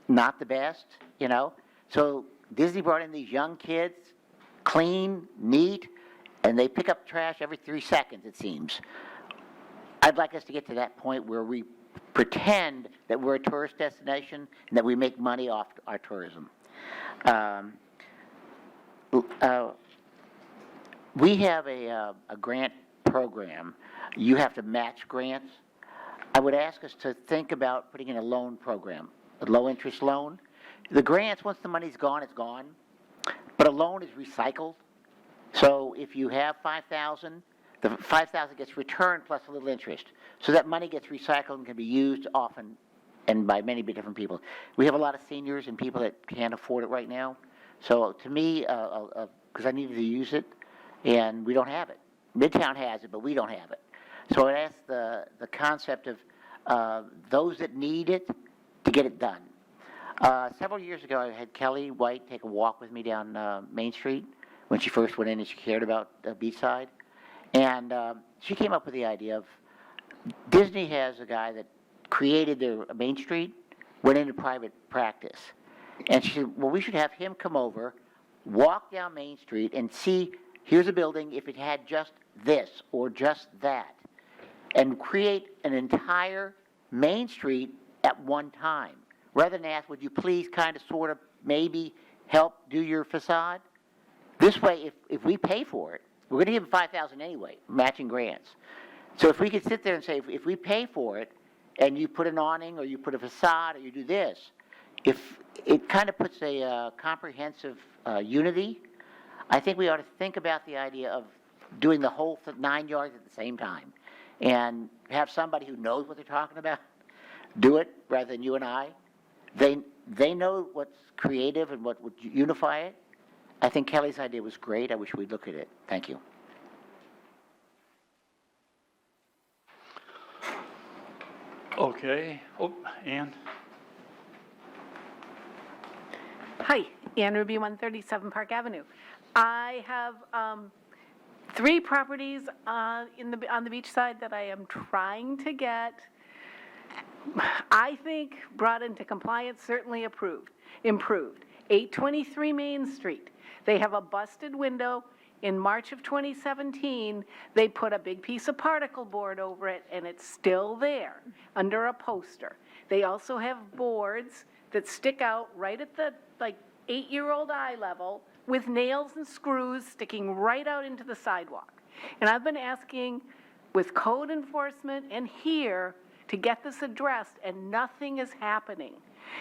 not the best, you know? So Disney brought in these young kids, clean, neat, and they pick up trash every 3 seconds, it seems. I'd like us to get to that point where we pretend that we're a tourist destination and that we make money off our tourism. We have a grant program. You have to match grants. I would ask us to think about putting in a loan program, a low-interest loan. The grants, once the money's gone, it's gone. But a loan is recycled. So if you have $5,000, the $5,000 gets returned plus a little interest. So that money gets recycled and can be used often and by many different people. We have a lot of seniors and people that can't afford it right now. So to me, a because I needed to use it, and we don't have it. Midtown has it, but we don't have it. So I asked the concept of those that need it to get it done. Several years ago, I had Kelly White take a walk with me down Main Street when she first went in and she cared about Beachside. And she came up with the idea of Disney has a guy that created their Main Street, went into private practice. And she said, well, we should have him come over, walk down Main Street and see, here's a building, if it had just this or just that, and create an entire Main Street at one time. Rather than ask, would you please kind of sort of maybe help do your facade? This way, if we pay for it, we're going to give them $5,000 anyway, matching grants. So if we could sit there and say, if we pay for it, and you put an awning, or you put a facade, or you do this, if it kind of puts a comprehensive unity, I think we ought to think about the idea of doing the whole 9 yards at the same time, and have somebody who knows what they're talking about do it rather than you and I. They know what's creative and what would unify it. I think Kelly's idea was great. I wish we'd look at it. Thank you. Okay. Oh, Ann? Hi, Ann Ruby, 137 Park Avenue. I have 3 properties on the beach side that I am trying to get, I think, brought into compliance, certainly improved. 823 Main Street. They have a busted window. In March of 2017, they put a big piece of particle board over it, and it's still there, under a poster. They also have boards that stick out right at the, 8-year-old eye level, with nails and screws sticking right out into the sidewalk. And I've been asking with code enforcement and here to get this addressed, and nothing is happening.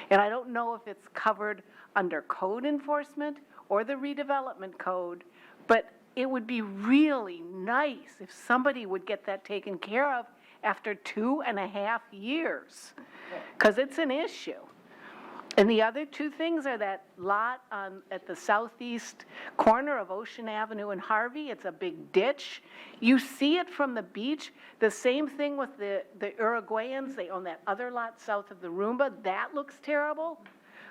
And I don't know if it's covered under code enforcement or the redevelopment code, but it would be really nice if somebody would get that taken care of after 2.5 years, because it's an issue. And the other 2 things are that lot at the southeast corner of Ocean Avenue and Harvey. It's a big ditch. You see it from the beach. The same thing with the Uruguayans. They own that other lot south of the Roomba. That looks terrible.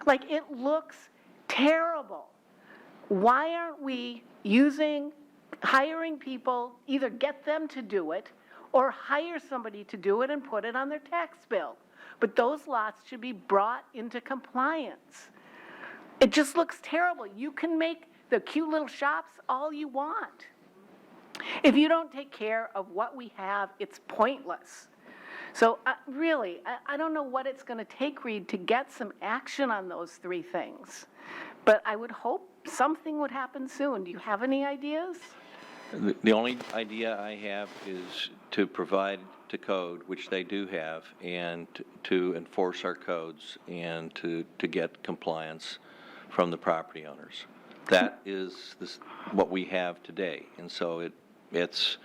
It looks terrible. Why aren't we hiring people, either get them to do it or hire somebody to do it and put it on their tax bill? But those lots should be brought into compliance. It just looks terrible. You can make the cute little shops all you want. If you don't take care of what we have, it's pointless. So really, I don't know what it's going to take, Reed, to get some action on those 3 things. But I would hope something would happen soon. Do you have any ideas? The only idea I have is to provide to code, which they do have, and to enforce our codes and to get compliance from the property owners. That is what we have today. And so it's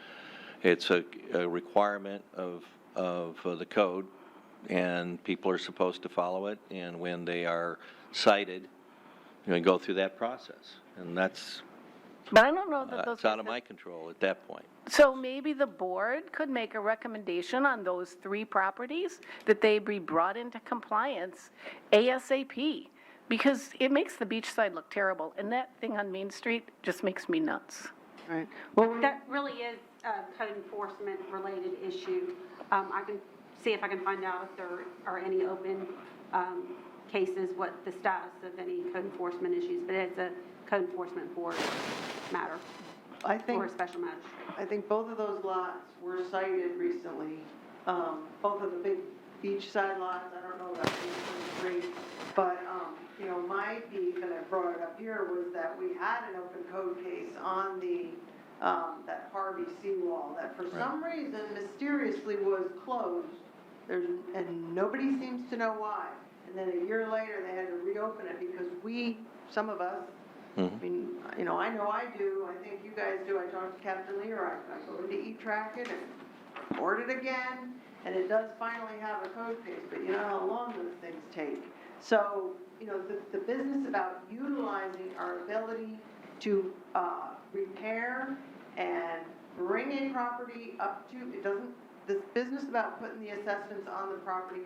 a requirement of the code, and people are supposed to follow it. And when they are cited, go through that process. And that's But I don't know that those. it's out of my control at that point. So maybe the board could make a recommendation on those 3 properties that they be brought into compliance ASAP, because it makes the beach side look terrible, and that thing on Main Street just makes me nuts. Right. Well, That really is a code enforcement related issue. I can see if I can find out if there are any open cases, what the status of any code enforcement issues, but it's a code enforcement board matter, I think, or a special magistrate. I think both of those lots were cited recently. Both of the big beachside lots, I don't know about 823, but, my beef, and I brought it up here, was that we had an open code case on that Harvey seawall that for some reason mysteriously was closed. And nobody seems to know why. And then a year later, they had to reopen it because some of us, I mean, I know I do, I think you guys do, I talked to Captain Lear, I go into E-Track it and board it again, and it does finally have a code case, but you know how long those things take. So, the business about utilizing our ability to repair and bring a property up to, it doesn't, this business about putting the assessments on the property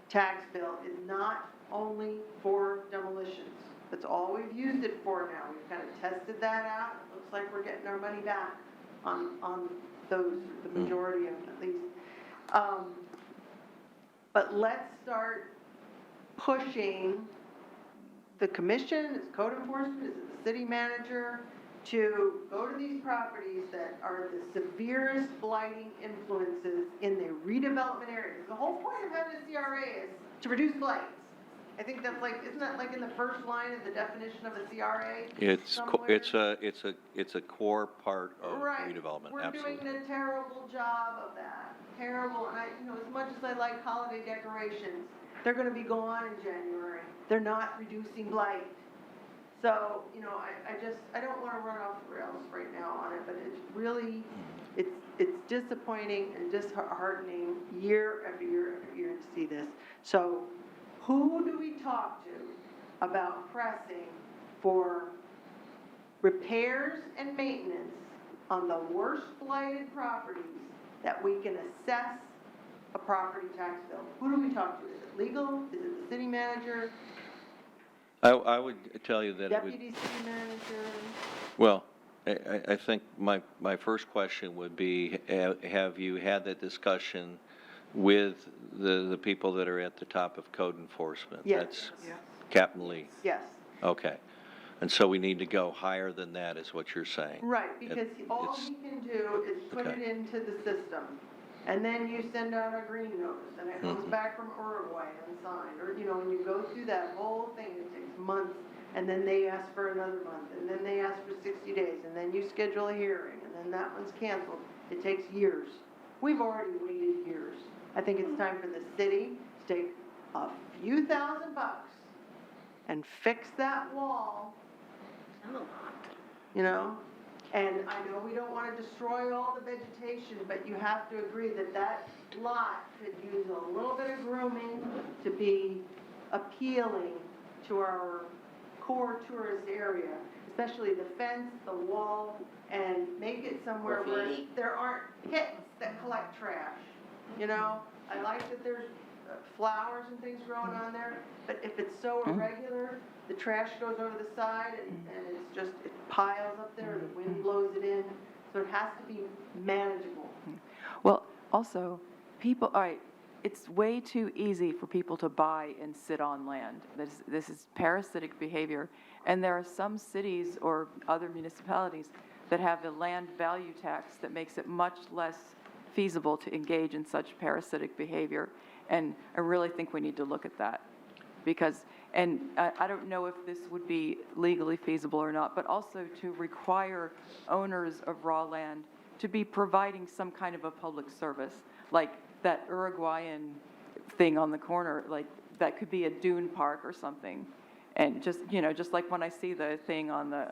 tax bill is not only for demolitions. That's all we've used it for now. We've kind of tested that out. It looks like we're getting our money back on those, the majority of them at least. But let's start pushing the commission, is code enforcement, is it the city manager, to go to these properties that are the severest blighting influences in the redevelopment areas. The whole point of having a CRA is to reduce blights. I think that's like, isn't that like in the first line of the definition of a CRA? It's a core part of Right. redevelopment, We're absolutely. doing a terrible job of that, terrible, and as much as I like holiday decorations, they're gonna be gone in January. They're not reducing blight. So, I don't wanna run off the rails right now on it, but it's really, it's disappointing and disheartening year after year after year to see this. So, who do we talk to about pressing for repairs and maintenance on the worst blighted properties that we can assess a property tax bill? Who do we talk to? Is it legal? Is it the city manager? I would tell you that it would, Deputy city manager? well, I think my first question would be, have you had that discussion with the people that are at the top of code enforcement? Yes. That's Captain Lee? Yes. Okay. And so we need to go higher than that, is what you're saying? Right, because all it's- he can do is put it Okay. into the system. And then you send out a green notice, and it comes back from Uruguay unsigned, or, when you go through that whole thing, it takes months, and then they ask for another month, and then they ask for 60 days, and then you schedule a hearing, and then that one's canceled. It takes years. We've already waited years. I think it's time for the city to take a few $1,000 and fix that wall, And I know we don't want to destroy all the vegetation, but you have to agree that that lot could use a little bit of grooming to be appealing to our core tourist area, especially the fence, the wall, and make it somewhere where there aren't pits that collect trash. I like that there's flowers and things growing on there, but if it's so irregular, the trash goes over the side and it piles up there, and the wind blows it in, so it has to be manageable. Well, also, all right, it's way too easy for people to buy and sit on land. This is parasitic behavior, and there are some cities or other municipalities that have a land value tax that makes it much less feasible to engage in such parasitic behavior, and I really think we need to look at that. Because, and I don't know if this would be legally feasible or not, but also to require owners of raw land to be providing some kind of a public service, like that Uruguayan thing on the corner, like that could be a dune park or something. And just, just like when I see the thing on the,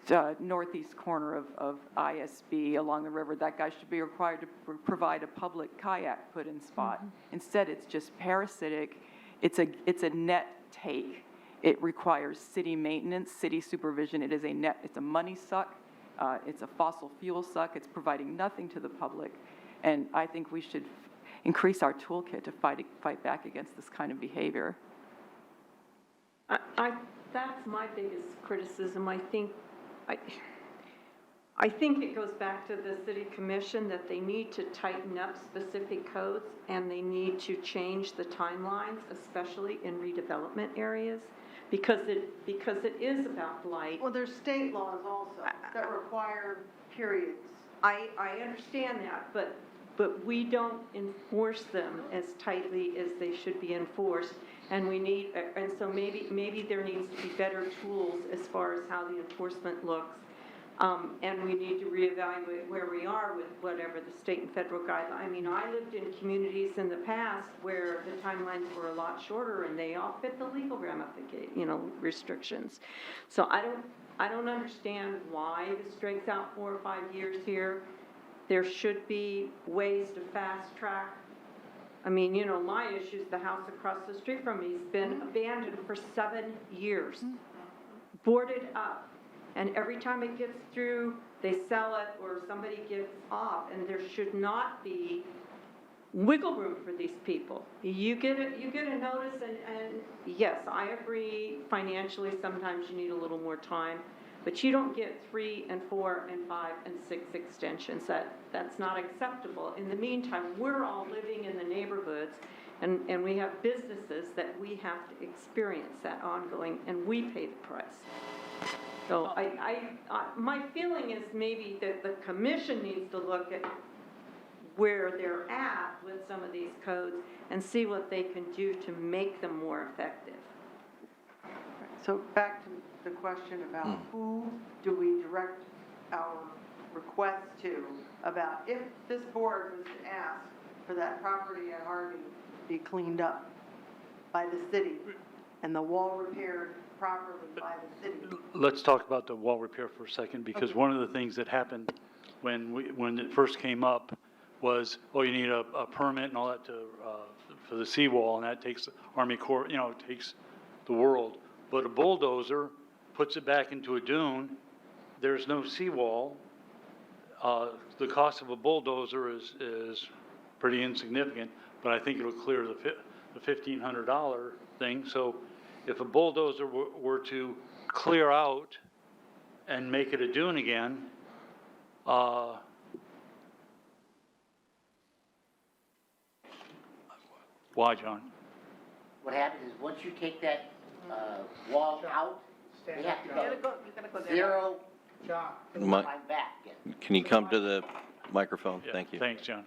the northeast corner of ISB along the river, that guy should be required to provide a public kayak put-in spot. Instead, it's just parasitic. It's a net take. It requires city maintenance, city supervision. It's a money suck. It's a fossil fuel suck. It's providing nothing to the public. And I think we should increase our toolkit to fight back against this kind of behavior. That's my biggest criticism. I think it goes back to the city commission that they need to tighten up specific codes and they need to change the timelines, especially in redevelopment areas, because it is about blight. Well, there's state laws also that require periods. I understand that, but we don't enforce them as tightly as they should be enforced. And so maybe there needs to be better tools as far as how the enforcement looks. And we need to reevaluate where we are with whatever the state and federal guidelines. I mean, I lived in communities in the past where the timelines were a lot shorter and they all fit the legal restrictions. So I don't understand why this drags out 4 or 5 years here. There should be ways to fast track I mean, you know, my issue's the house across the street from me's been abandoned for 7 years, boarded up. And every time it gets through, they sell it or somebody gives off, and there should not be wiggle room for these people. You get a notice, and yes, I agree, financially, sometimes you need a little more time, but you don't get 3 and 4 and 5 and 6 extensions. That's not acceptable. In the meantime, we're all living in the neighborhoods, and we have businesses that we have to experience that ongoing, and we pay the price. So my feeling is maybe that the commission needs to look at where they're at with some of these codes and see what they can do to make them more effective. So back to the question about who do we direct our request to about if this board was to ask for that property at Harvey be cleaned up by the city and the wall repaired properly by the city. Let's talk about the wall repair for a second, because one of the things that happened when it first came up was, oh, you need a permit and all that for the seawall, and that takes the Army Corps, you know, it takes the world. But a bulldozer puts it back into a dune, there's no seawall. The cost of a bulldozer is pretty insignificant, but I think it'll clear the $1,500 thing. So if a bulldozer were to clear out and make it a dune again, why, John? What happens is, once you take that, wall out, they have to go zero, Mi- line back again. Can you come to the microphone? Yeah, Thank you. Thanks, John.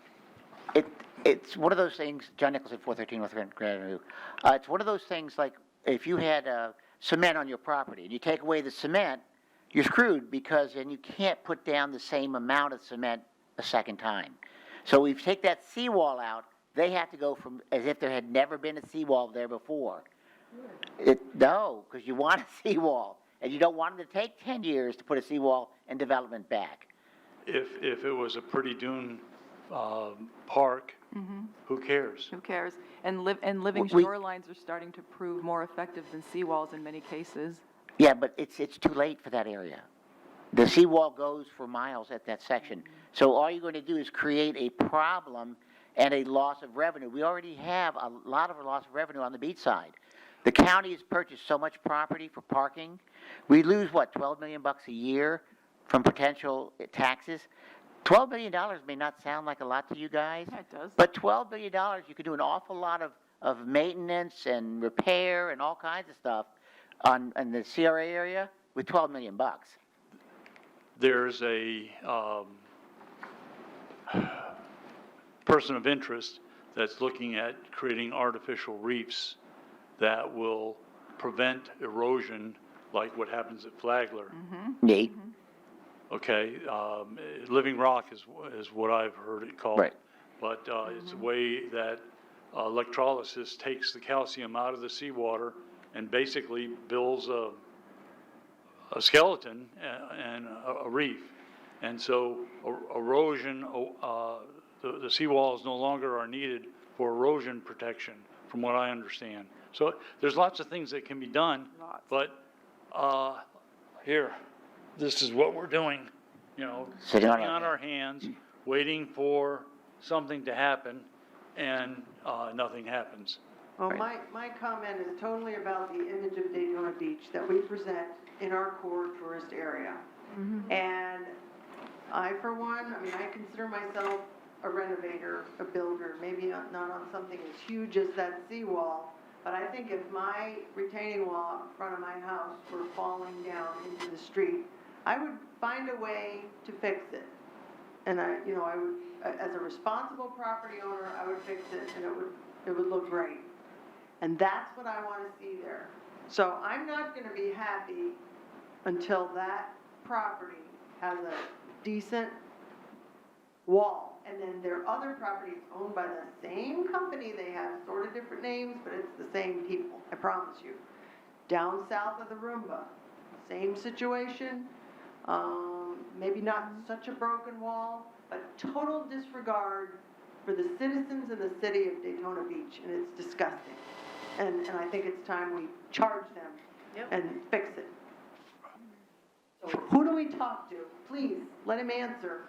It's one of those things, John Nicholson, 413 North Grand Avenue. It's one of those things like if you had cement on your property and you take away the cement, you're screwed, because then you can't put down the same amount of cement a second time. So if you take that seawall out, they have to go from as if there had never been a seawall there before. No, because you want a seawall, and you don't want them to take 10 years to put a seawall and development back. If it was a pretty dune park, who cares? Who cares? And living We- shorelines are starting to prove more effective than seawalls in many cases. Yeah, but it's too late for that area. The seawall goes for miles at that section. So all you're going to do is create a problem and a loss of revenue. We already have a lot of loss of revenue on the Beachside. The county has purchased so much property for parking. We lose, what, $12 million a year from potential taxes? $12 million may not sound like a lot to you guys. Yeah, it does. But $12 million, you could do an awful lot of maintenance and repair and all kinds of stuff in the CRA area with $12 million. There's a person of interest that's looking at creating artificial reefs that will prevent erosion, like what happens at Flagler. Neat. Okay, living rock is what I've heard it called. Right. But it's a way that electrolysis takes the calcium out of the seawater and basically builds a skeleton and a reef. And so erosion, the seawalls no longer are needed for erosion protection, from what I understand. So there's lots of things that can be done, but here, this is what we're doing, you know, Sitting sitting on on our hands, waiting for something to happen, and nothing happens. Well, my comment is totally about the image of Daytona Beach that we present in our core tourist area. And I, for one, I mean, I consider myself a renovator, a builder, maybe not on something as huge as that seawall, but I think if my retaining wall in front of my house were falling down into the street, I would find a way to fix it. And I would, as a responsible property owner, I would fix it, and it would look great. And that's what I want to see there. So I'm not going to be happy until that property has a decent wall. And then there are other properties owned by the same company. They have sort of different names, but it's the same people, I promise you. Down south of the Roomba, same situation. Maybe not such a broken wall, but total disregard for the citizens of the city of Daytona Beach, and it's disgusting. And I think it's time we charge them and fix it. So who do we talk to? Please, let him answer.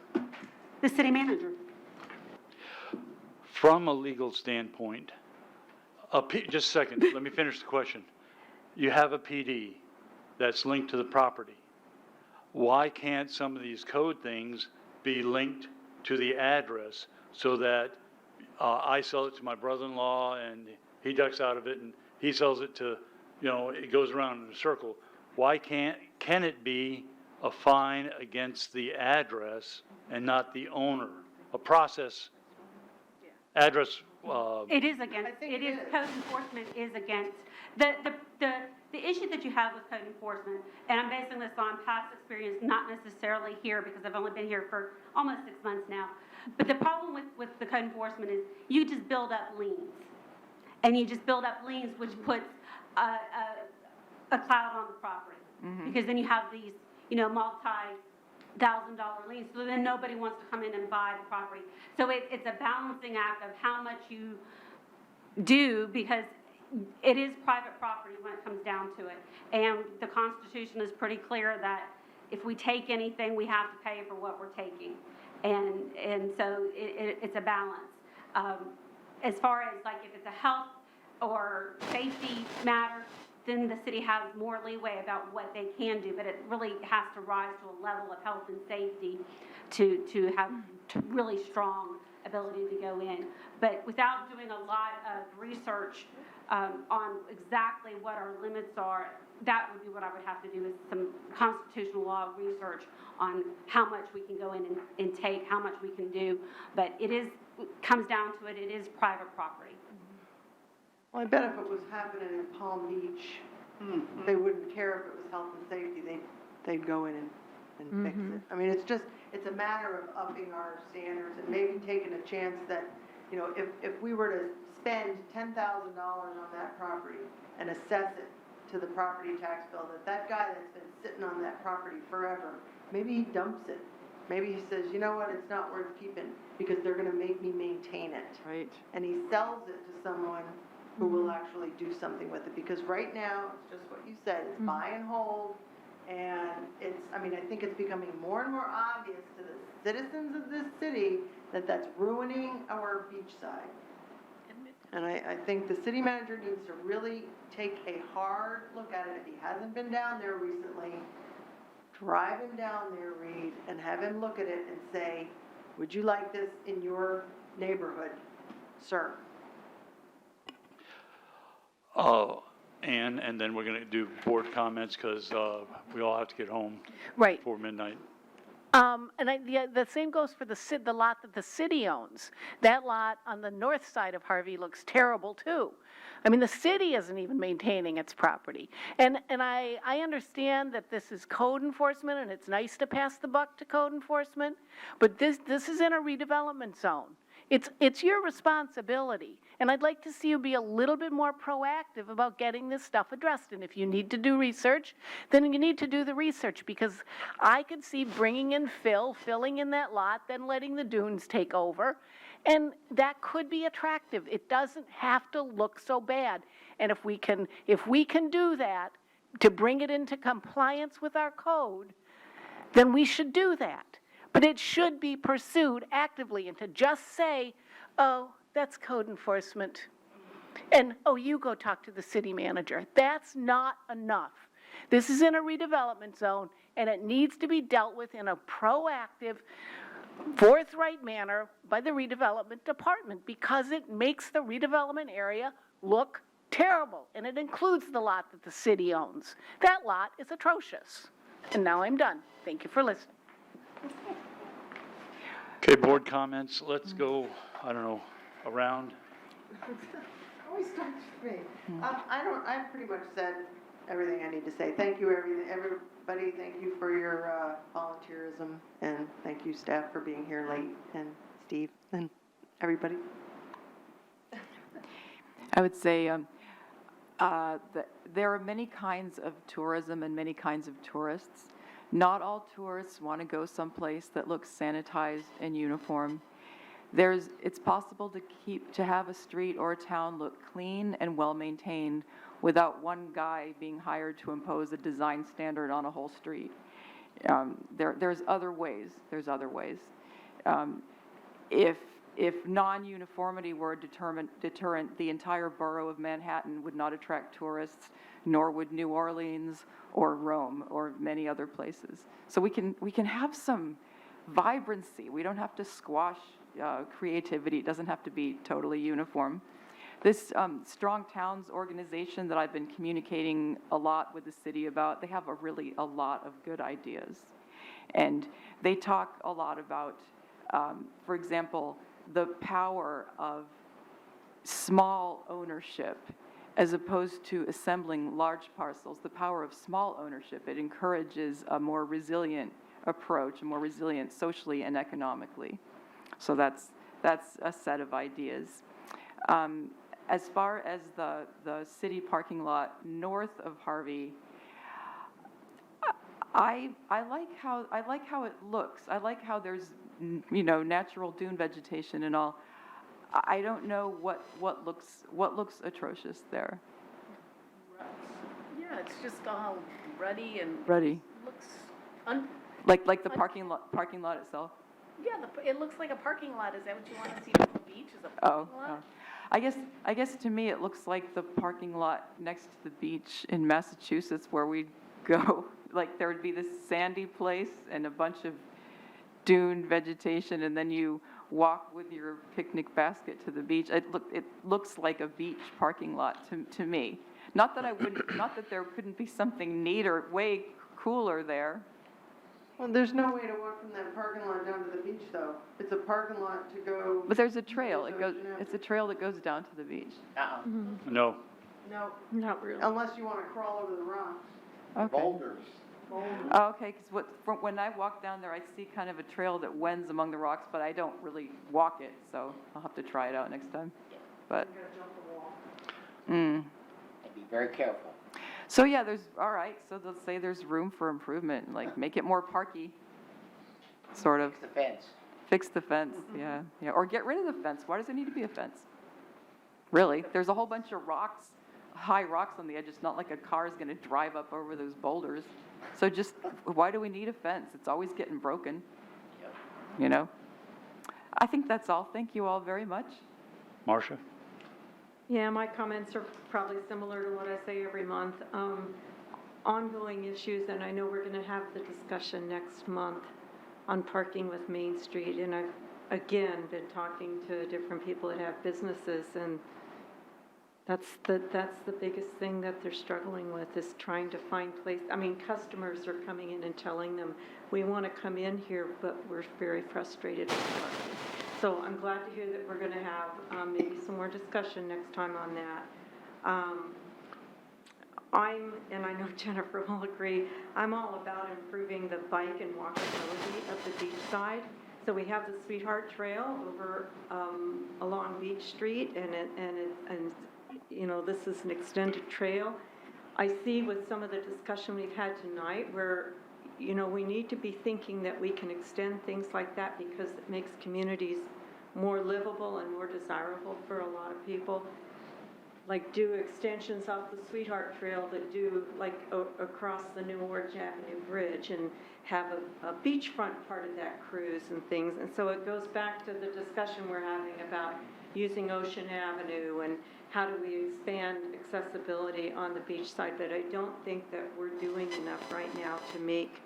The city manager. From a legal standpoint, just a second, let me finish the question. You have a PD that's linked to the property. Why can't some of these code things be linked to the address so that I sell it to my brother-in-law and he ducks out of it and he sells it to, it goes around in a circle. Why can it be a fine against the address and not the owner? A process, address, It is against, I think it it is, is. code enforcement is against, the issue that you have with code enforcement, and I'm basing this on past experience, not necessarily here, because I've only been here for almost 6 months now, but the problem with the code enforcement is you just build up liens. And you just build up liens, which puts a cloud on the property. Because then you have these, multi-$1,000 liens, so then nobody wants to come in and buy the property. So it's a balancing act of how much you do, because it is private property when it comes down to it. And the Constitution is pretty clear that if we take anything, we have to pay for what we're taking. And so it's a balance. As far as like if it's a health or safety matter, then the city has more leeway about what they can do, but it really has to rise to a level of health and safety to have really strong ability to go in. But without doing a lot of research on exactly what our limits are, that would be what I would have to do, is some constitutional law research on how much we can go in and take, how much we can do. But comes down to it is private property. Well, I bet if it was happening in Palm Beach, they wouldn't care if it was health and safety, they'd go in and fix it. I mean, it's a matter of upping our standards and maybe taking a chance that, if we were to spend $10,000 on that property and assess it to the property tax bill, that guy that's been sitting on that property forever, maybe he dumps it. Maybe he says, you know what, it's not worth keeping because they're gonna make me maintain it. Right. And he sells it to someone who will actually do something with it, because right now, it's just what you said, it's buy and hold, and I think it's becoming more and more obvious to the citizens of this city that that's ruining our beachside. And I think the city manager needs to really take a hard look at it. If he hasn't been down there recently, drive him down there, Reed, and have him look at it and say, would you like this in your neighborhood, sir? And then we're going to do board comments because we all have to get home Right. before midnight. The same goes for the lot that the city owns. That lot on the north side of Harvey looks terrible too. I mean, the city isn't even maintaining its property. And I understand that this is code enforcement and it's nice to pass the buck to code enforcement, but this is in a redevelopment zone. It's your responsibility. And I'd like to see you be a little bit more proactive about getting this stuff addressed. And if you need to do research, then you need to do the research, because I could see bringing in filling in that lot, then letting the dunes take over. And that could be attractive. It doesn't have to look so bad. And if we can do that to bring it into compliance with our code, then we should do that. But it should be pursued actively, and to just say, oh, that's code enforcement, and, oh, you go talk to the city manager. That's not enough. This is in a redevelopment zone, and it needs to be dealt with in a proactive, forthright manner by the redevelopment department, because it makes the redevelopment area look terrible, and it includes the lot that the city owns. That lot is atrocious. And now I'm done. Thank you for listening. Okay, board comments. Let's go, around. Always starts with me. I've pretty much said everything I need to say. Thank you, everybody. Thank you for your volunteerism, and thank you, staff, for being here late, and Steve, and everybody. I would say that there are many kinds of tourism and many kinds of tourists. Not all tourists want to go someplace that looks sanitized and uniform. it's possible to have a street or a town look clean and well-maintained without one guy being hired to impose a design standard on a whole street. There's other ways. If non-uniformity were a deterrent, the entire borough of Manhattan would not attract tourists, nor would New Orleans or Rome or many other places. So we can have some vibrancy. We don't have to squash creativity. It doesn't have to be totally uniform. This Strong Towns organization that I've been communicating a lot with the city about, they have a lot of good ideas. And they talk a lot about, for example, the power of small ownership as opposed to assembling large parcels, the power of small ownership. It encourages a more resilient approach, more resilient socially and economically. So that's a set of ideas. As far as the city parking lot north of Harvey, I like how it looks. I like how there's natural dune vegetation and all. I don't know what looks atrocious there. Yeah, it's just all ruddy and. Ruddy. Looks, Like the parking lot itself. yeah, it looks like a parking lot. Is that what you want to see from the beach, is a parking lot? I guess to me it looks like the parking lot next to the beach in Massachusetts where we go. Like there would be this sandy place and a bunch of dune vegetation, and then you walk with your picnic basket to the beach. It looks like a beach parking lot to me. Not that there couldn't be something neater, way cooler there. Well, there's no way to walk from that parking lot down to the beach, though. It's a parking lot to go. But there's a trail. It's a trail that goes down to the beach. No. No, Not really. unless you want to crawl over the rocks. Okay. Boulders. Oh, okay, because when I walk down there, I see kind of a trail that wends among the rocks, but I don't really walk it, so I'll have to try it out next time. But, And be very careful. so yeah, all right, so let's say there's room for improvement, like make it more parky, sort of. Fix the fence. Fix the fence, yeah, or get rid of the fence. Why does there need to be a fence? Really, there's a whole bunch of rocks, high rocks on the edge. It's not like a car is gonna drive up over those boulders. So just, why do we need a fence? It's always getting broken, I think that's all. Thank you all very much. Marcia? Yeah, my comments are probably similar to what I say every month. Ongoing issues, and I know we're going to have the discussion next month on parking with Main Street, and I've, again, been talking to different people that have businesses, and that's the biggest thing that they're struggling with, is trying to find customers are coming in and telling them, we want to come in here, but we're very frustrated with parking. So I'm glad to hear that we're going to have maybe some more discussion next time on that. And I know Jennifer will agree, I'm all about improving the bike and walkability of the Beachside. So we have the Sweetheart Trail over along Beach Street, and this is an extended trail. I see with some of the discussion we've had tonight where, we need to be thinking that we can extend things like that because it makes communities more livable and more desirable for a lot of people. Like do extensions off the Sweetheart Trail that do like across the New Orange Avenue Bridge and have a beachfront part of that cruise and things. And so it goes back to the discussion we're having about using Ocean Avenue and how do we expand accessibility on the beachside. But I don't think that we're doing enough right now to make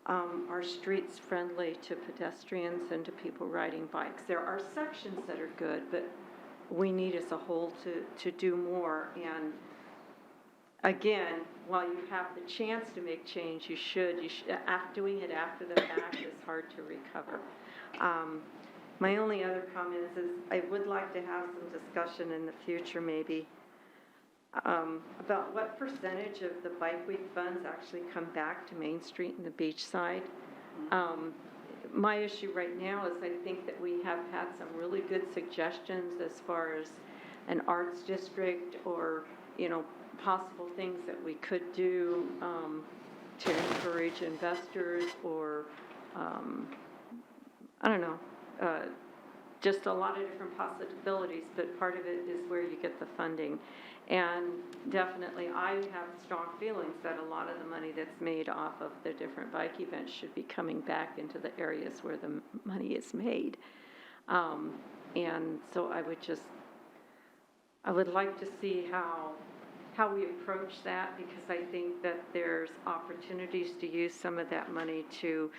our streets friendly to pedestrians and to people riding bikes. There are sections that are good, but we need as a whole to do more. And again, while you have the chance to make change, you should doing it after the fact is hard to recover. My only other comments is I would like to have some discussion in the future maybe about what percentage of the Bike Week funds actually come back to Main Street and the Beachside. My issue right now is I think that we have had some really good suggestions as far as an arts district or, possible things that we could do to encourage investors or, just a lot of different possibilities, but part of it is where you get the funding. And definitely, I have strong feelings that a lot of the money that's made off of the different bike events should be coming back into the areas where the money is made. And so I would like to see how we approach that, because I think that there's opportunities to use some of that money to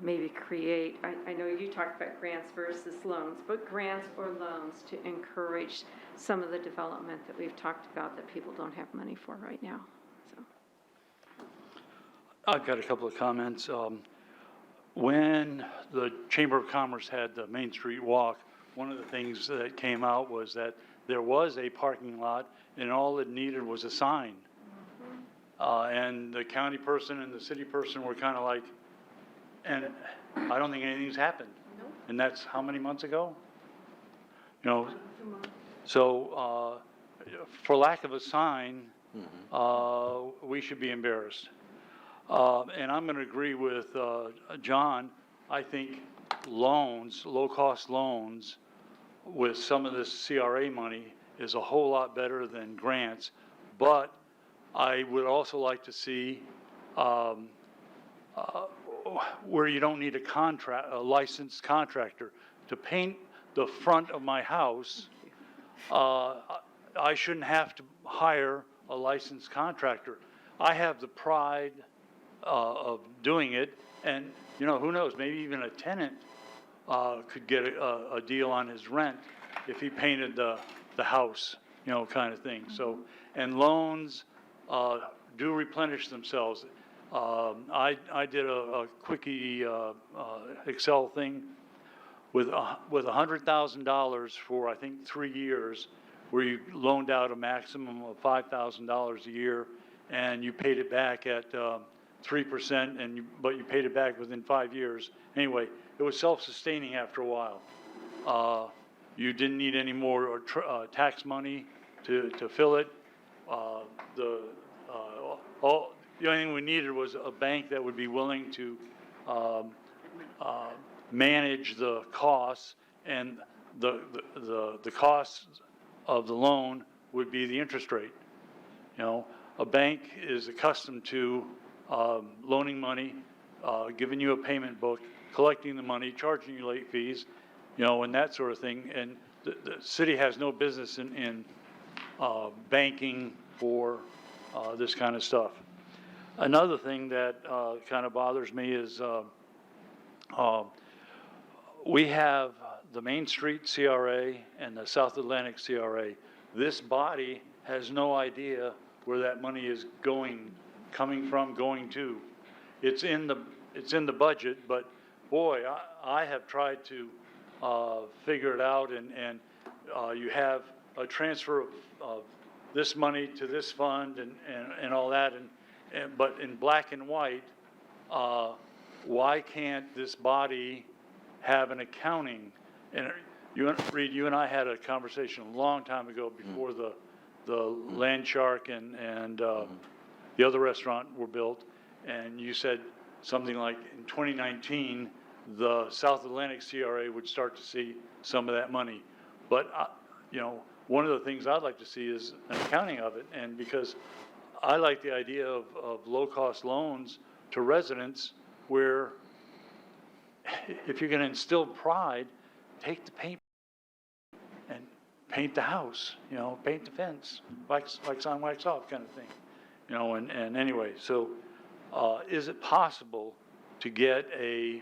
maybe create, I know you talked about grants versus loans, but grants or loans to encourage some of the development that we've talked about that people don't have money for right now, so. I've got a couple of comments. When the Chamber of Commerce had the Main Street Walk, one of the things that came out was that there was a parking lot and all it needed was a sign. And the county person and the city person were kind of like, and I don't think anything's happened. And that's how many months ago? You know, so for lack of a sign, we should be embarrassed. And I'm going to agree with John. I think loans, low-cost loans, with some of this CRA money is a whole lot better than grants. But I would also like to see where you don't need a licensed contractor to paint the front of my house. I shouldn't have to hire a licensed contractor. I have the pride of doing it, and you know, who knows, maybe even a tenant could get a deal on his rent if he painted the house, you know, kind of thing. So, and loans do replenish themselves. I did a quickie Excel thing with $100,000 for I think 3 years, where you loaned out a maximum of $5,000 a year, and you paid it back at 3%, but you paid it back within 5 years. Anyway, it was self-sustaining after a while. You didn't need any more tax money to fill it. The only thing we needed was a bank that would be willing to manage the costs, and the costs of the loan would be the interest rate. You know, a bank is accustomed to loaning money, giving you a payment book, collecting the money, charging you late fees, you know, and that sort of thing. And the city has no business in banking for this kind of stuff. Another thing that kind of bothers me is we have the Main Street CRA and the South Atlantic CRA. This body has no idea where that money is coming from, going to. It's in the budget, but boy, I have tried to figure it out, and you have a transfer of this money to this fund and all that, but in black and white, why can't this body have an accounting? And Reed, you and I had a conversation a long time ago before the Land Shark and the other restaurant were built, and you said something like in 2019, the South Atlantic CRA would start to see some of that money. But, you know, one of the things I'd like to see is an accounting of it, and because I like the idea of low-cost loans to residents where if you're going to instill pride, take the paint and paint the house, you know, paint the fence, wax on, wax off kind of thing, you know, and anyway, so is it possible to get a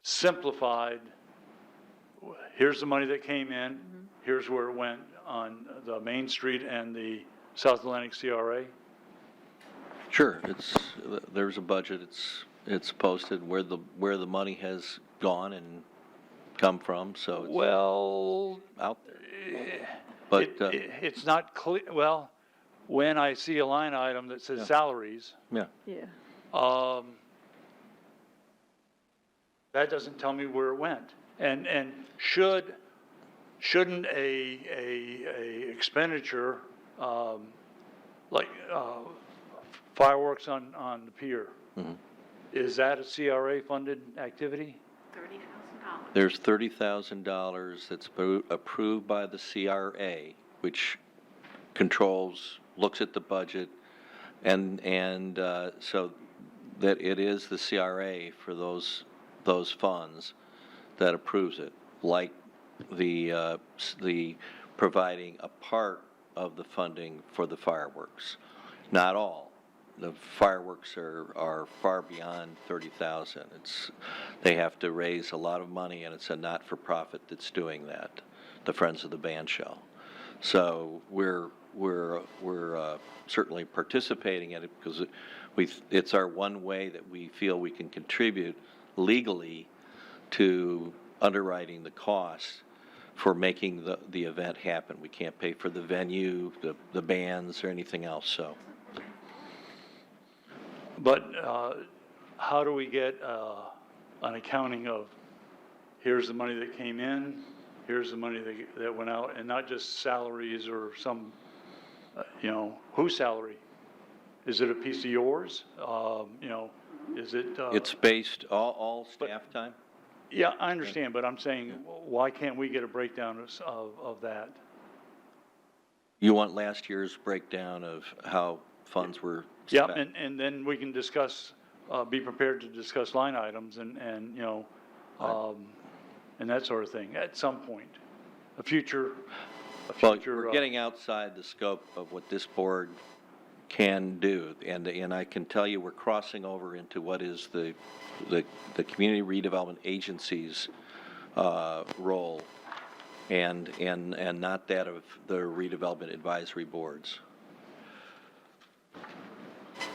simplified, here's the money that came in, here's where it went on the Main Street and the South Atlantic CRA? Sure, there's a budget, it's posted where the money has gone and come from, so Well, it's out there. But it's not clear. Well, when I see a line item that says salaries, yeah, that doesn't tell me where it went. And shouldn't a expenditure like fireworks on the pier, Is that a CRA-funded activity? There's $30,000 that's approved by the CRA, which controls, looks at the budget, and so that it is the CRA for those funds that approves it, like the providing a part of the funding for the fireworks. Not all. The fireworks are far beyond 30,000. They have to raise a lot of money, and it's a not-for-profit that's doing that, the Friends of the Band Shell. So we're certainly participating in it because it's our one way that we feel we can contribute legally to underwriting the costs for making the event happen. We can't pay for the venue, the bands, or anything else, so. But how do we get an accounting of, here's the money that came in, here's the money that went out, and not just salaries or some, whose salary? Is it a piece of yours? Is it? It's based, all staff time? Yeah, I understand, but I'm saying, why can't we get a breakdown of that? You want last year's breakdown of how funds were Yeah, spent? and then we can discuss, be prepared to discuss line items and that sort of thing at some point. Well, we're getting outside the scope of what this board can do, and I can tell you we're crossing over into what is the Community Redevelopment Agency's role, and not that of the redevelopment advisory boards.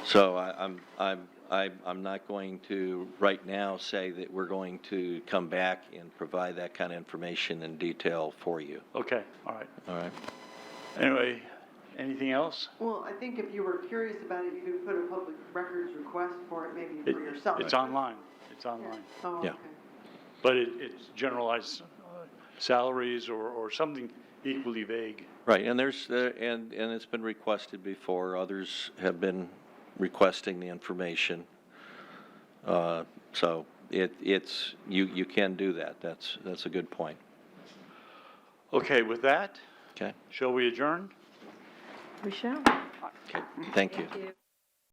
So I'm not going to right now say that we're going to come back and provide that kind of information in detail for you. Okay, all right. All right. Anyway, anything else? Well, I think if you were curious about it, you could put a public records request for it, maybe for yourself. It's online. It's online. Oh, Yeah. okay. But it's generalized salaries or something equally vague. Right, and there's, and it's been requested before, others have been requesting the information. So you can do that, that's a good point. Okay, with that, Okay, shall we adjourn? We shall. okay, thank you. Thank you.